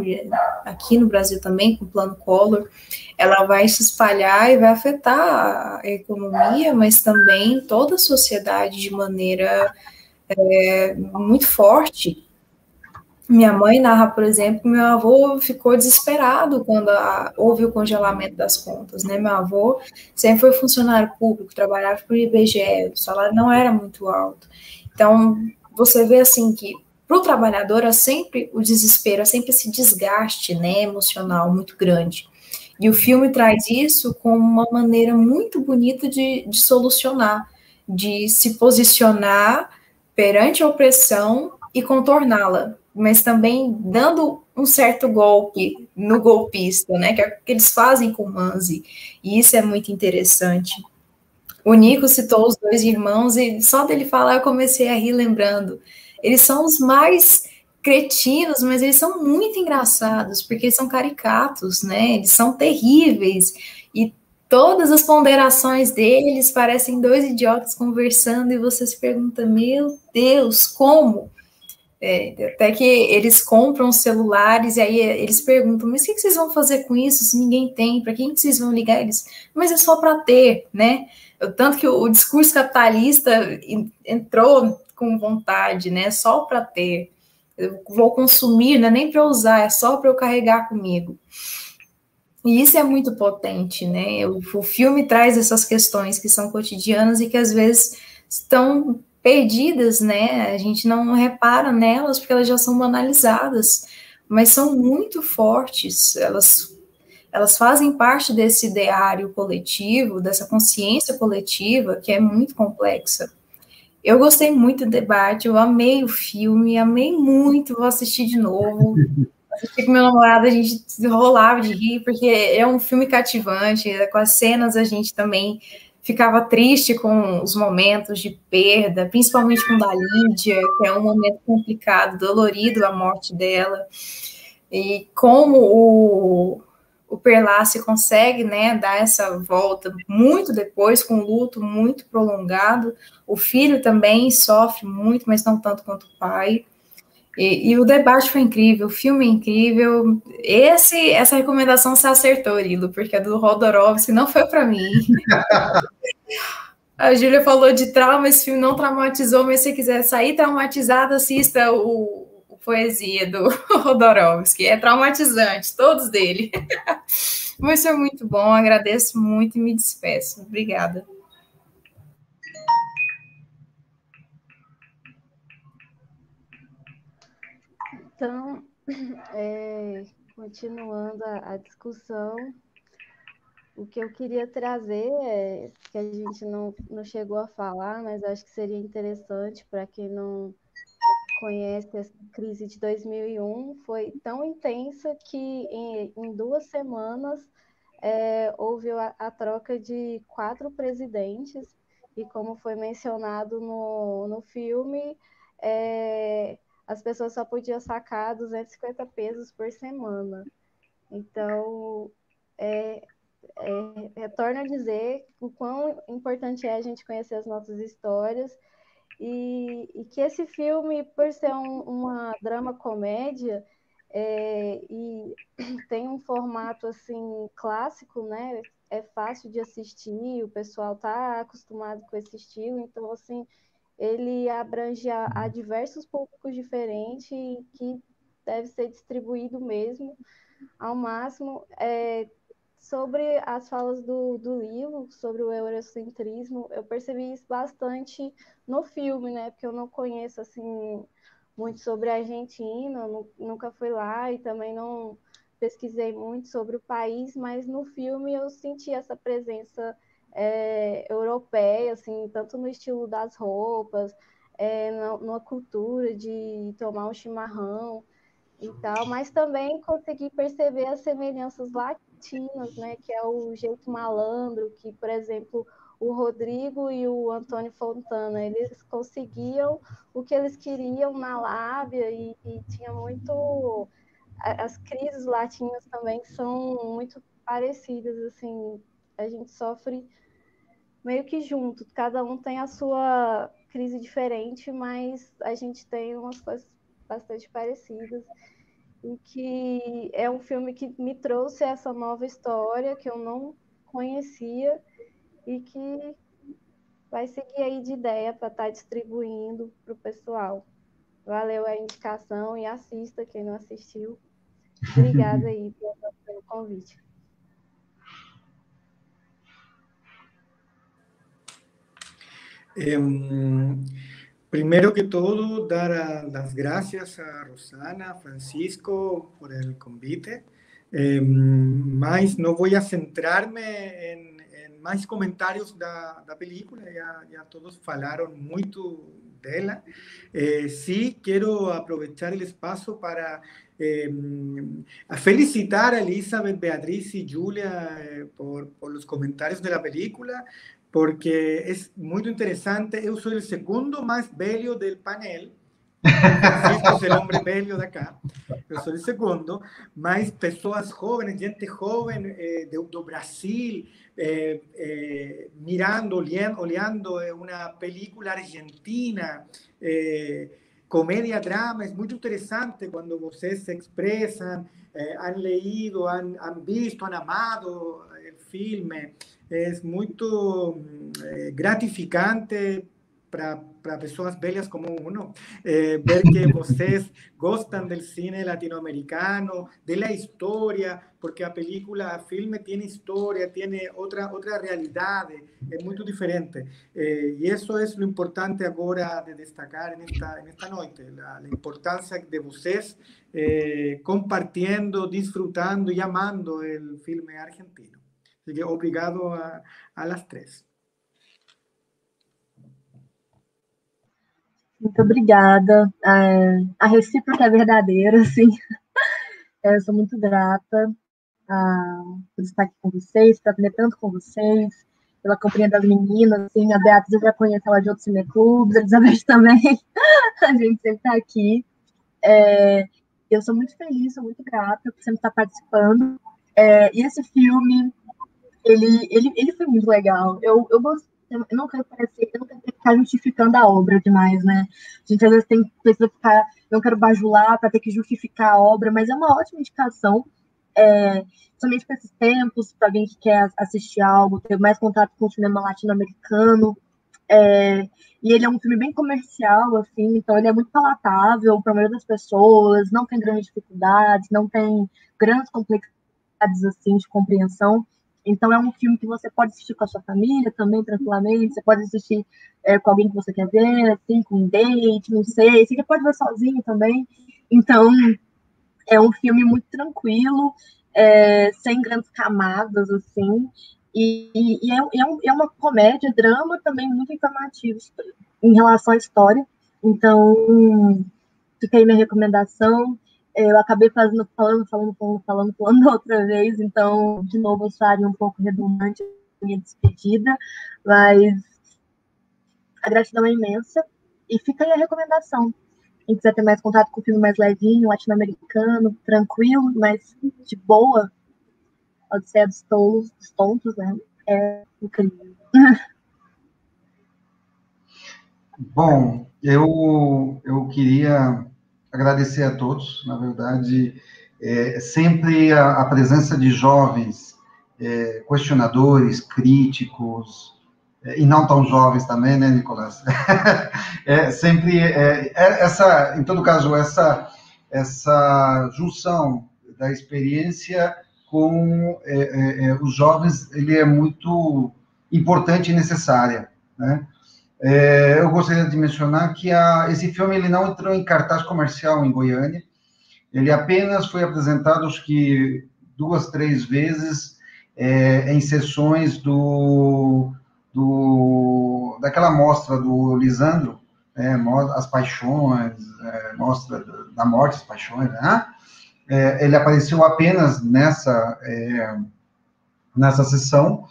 aqui no Brasil também, com o Plano Collor, ela vai se espalhar e vai afetar a economia, mas também toda a sociedade de maneira muito forte. Minha mãe narra, por exemplo, que meu avô ficou desesperado quando houve o congelamento das contas, né? Meu avô sempre foi funcionário público, trabalhava para o IBGE, o salário não era muito alto. Então, você vê assim que para o trabalhador é sempre o desespero, é sempre esse desgaste, né, emocional muito grande. E o filme traz isso como uma maneira muito bonita de solucionar, de se posicionar perante a opressão e contorná-la, mas também dando um certo golpe no golpista, né, que é o que eles fazem com o Manzi, e isso é muito interessante. O Nico citou os dois irmãos, e só dele falar eu comecei a rir lembrando. Eles são os mais cretinos, mas eles são muito engraçados, porque eles são caricatos, né, eles são terríveis, e todas as ponderações deles parecem dois idiotas conversando, e você se pergunta, meu Deus, como? Até que eles compram celulares, e aí eles perguntam, mas o que vocês vão fazer com isso se ninguém tem? Para quem vocês vão ligar? Eles, mas é só para ter, né? Tanto que o discurso capitalista entrou com vontade, né? Só para ter. Eu vou consumir, não é nem para usar, é só para eu carregar comigo. E isso é muito potente, né? O filme traz essas questões que são cotidianas e que às vezes estão perdidas, né? A gente não repara nelas porque elas já são banalizadas, mas são muito fortes. Elas fazem parte desse ideário coletivo, dessa consciência coletiva que é muito complexa. Eu gostei muito do debate, eu amei o filme, amei muito, vou assistir de novo. Assisti com meu namorado, a gente rolava de rir, porque é um filme cativante, com as cenas a gente também ficava triste com os momentos de perda, principalmente com da Lídia, que é um momento complicado, dolorido a morte dela, e como o Perlassi consegue, né, dar essa volta muito depois, com um luto muito prolongado. O filho também sofre muito, mas não tanto quanto o pai. E o debate foi incrível, o filme é incrível. Essa recomendação você acertou, Lilo, porque a do Rodorovsky não foi para mim. A Júlia falou de trauma, esse filme não traumatizou, mas se você quiser sair traumatizado, assista o Poesia do Rodorovsky. É traumatizante, todos dele. Mas foi muito bom, agradeço muito e me despeço. Obrigada. Então, continuando a discussão, o que eu queria trazer que a gente não chegou a falar, mas acho que seria interessante para quem não conhece essa crise de 2001, foi tão intensa que em 2 semanas houve a troca de 4 presidentes, e como foi mencionado no filme, as pessoas só podiam sacar 250 pesos por semana. Então, retorno a dizer o quão importante é a gente conhecer as nossas histórias, e que esse filme, por ser uma drama-comédia, e tem um formato assim clássico, né? É fácil de assistir, o pessoal está acostumado com esse estilo, então assim ele abrange a diversos públicos diferentes e que deve ser distribuído mesmo ao máximo. sobre as falas do livro, sobre o eurocentrismo, eu percebi isso bastante no filme, né? Porque eu não conheço, assim, muito sobre a Argentina, nunca fui lá e também não pesquisei muito sobre o país, mas no filme eu senti essa presença europeia, assim, tanto no estilo das roupas, na cultura de tomar um chimarrão e tal, mas também consegui perceber as semelhanças latinas, né, que é o jeito malandro, que, por exemplo, o Rodrigo e o Antônio Fontana, eles conseguiam o que eles queriam na lábia e tinha muito... As crises latinas também são muito parecidas, assim, a gente sofre meio que junto, cada um tem a sua crise diferente, mas a gente tem umas coisas bastante parecidas, e que é um filme que me trouxe essa nova história que eu não conhecia e que vai seguir aí de ideia para estar distribuindo para o pessoal. Valeu a indicação e assista quem não assistiu. Obrigada aí pelo convite. Primero que todo, dar las gracias a Rosana, a Francisco por el convite. Mas não vou centrar-me em mais comentários da película, já todos falaram muito dela. Sí, quero aproveitar o espaço para felicitar a Elizabeth, Beatriz y Julia por los comentarios de la película, porque es muy interesante. Yo soy el segundo más bello del panel. Francisco é o homem velho de acá, eu sou o segundo, mas pessoas jovens, gente jovem do Brasil, mirando, olhando uma película argentina, comédia, drama, é muito interessante quando vocês se expressam, han leído, han visto, han amado o filme, é muito gratificante para pessoas velhas como uno, ver que vocês gostam do cine latino-americano, da história, porque a película, o filme tem história, tem outra realidade, é muito diferente. E isso é o importante agora de destacar nesta noite, a importância de vocês compartilhando, disfrutando e amando o filme argentino. Así que obrigado a las três. Muito obrigada. A recíproca é verdadeira, assim. Eu sou muito grata por estar aqui com vocês, por aprender tanto com vocês, pela companhia das meninas, assim. A Beatriz eu já conheço ela de outros cineclubes, a Elizabeth também. A gente sempre está aqui. Eu sou muito feliz, sou muito grata por sempre estar participando. E esse filme, ele foi muito legal. Eu gostei. Eu não quero ficar justificando a obra demais, né? A gente às vezes precisa ficar, eu não quero bajular para ter que justificar a obra, mas é uma ótima indicação, somente para esses tempos, para alguém que quer assistir algo, ter mais contato com o cinema latino-americano. E ele é um filme bem comercial, assim, então ele é muito palatável para a maioria das pessoas, não tem grandes dificuldades, não tem grandes complexidades assim, de compreensão. Então, é um filme que você pode assistir com a sua família também, tranquilamente. Você pode assistir com alguém que você quer ver, assim, com um date, não sei. Você pode ver sozinho também. Então, é um filme muito tranquilo, sem grandes camadas, assim. E é uma comédia, drama também muito informativo em relação à história. Então, fica aí minha recomendação. Eu acabei falando outra vez, então, de novo, eu faria um pouco redundante a minha despedida, mas a gratidão é imensa, e fica aí a recomendação. Quem quiser ter mais contato com o filme mais levinho, latino-americano, tranquilo, mas de boa, a Odisseia dos Tontos, né? É incrível. Bom, eu queria agradecer a todos, na verdade, sempre a presença de jovens questionadores, críticos, e não tão jovens também, né, Nicolás? Sempre em todo caso, essa junção da experiência com os jovens, ele é muito importante e necessária, né? Eu gostaria de mencionar que esse filme ele não entrou em cartaz comercial em Goiânia, ele apenas foi apresentado, acho que 2, 3 vezes, em sessões daquela mostra do Lisandro, As Paixões, mostra da morte, as paixões, né? Ele apareceu apenas nessa sessão.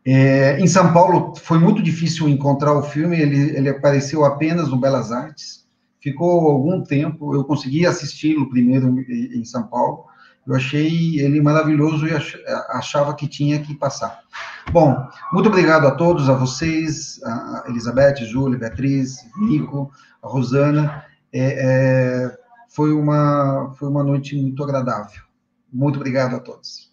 Em São Paulo foi muito difícil encontrar o filme, ele apareceu apenas no Belas Artes, ficou algum tempo, eu consegui assisti-lo primeiro em São Paulo, eu achei ele maravilhoso e achava que tinha que passar. Bom, muito obrigado a todos, a vocês, a Elizabeth, Júlia, Beatriz, Nico, a Rosana, foi uma noite muito agradável. Muito obrigado a todos.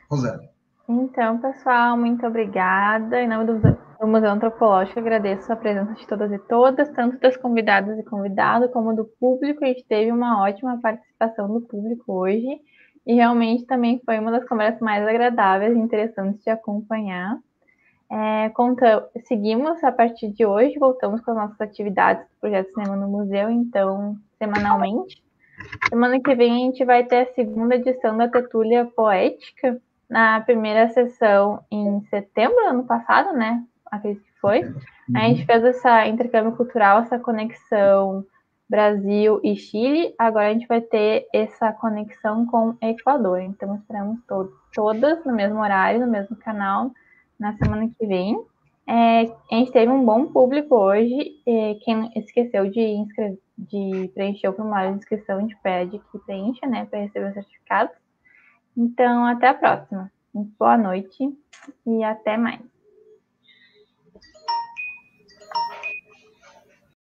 Rosana. Então, pessoal, muito obrigada. Em nome do Museu Antropológico, agradeço a presença de todas e todas, tanto das convidadas e convidados, como do público. A gente teve uma ótima participação do público hoje, e realmente também foi uma das conversas mais agradáveis e interessantes de acompanhar. Seguimos a partir de hoje, voltamos com as nossas atividades do Projeto Cinema no Museu, então, semanalmente. Semana que vem a gente vai ter a segunda edição da Tertúlia Poética, na primeira sessão em setembro do ano passado, né? Acredito que foi. A gente fez esse intercâmbio cultural, essa conexão Brasil e Chile. Agora a gente vai ter essa conexão com Equador. Então esperamos todas no mesmo horário, no mesmo canal, na semana que vem. A gente teve um bom público hoje. Quem esqueceu de preencher o formulário de inscrição, a gente pede que preencha, né? Para receber o certificado. Então, até a próxima. Boa noite e até mais.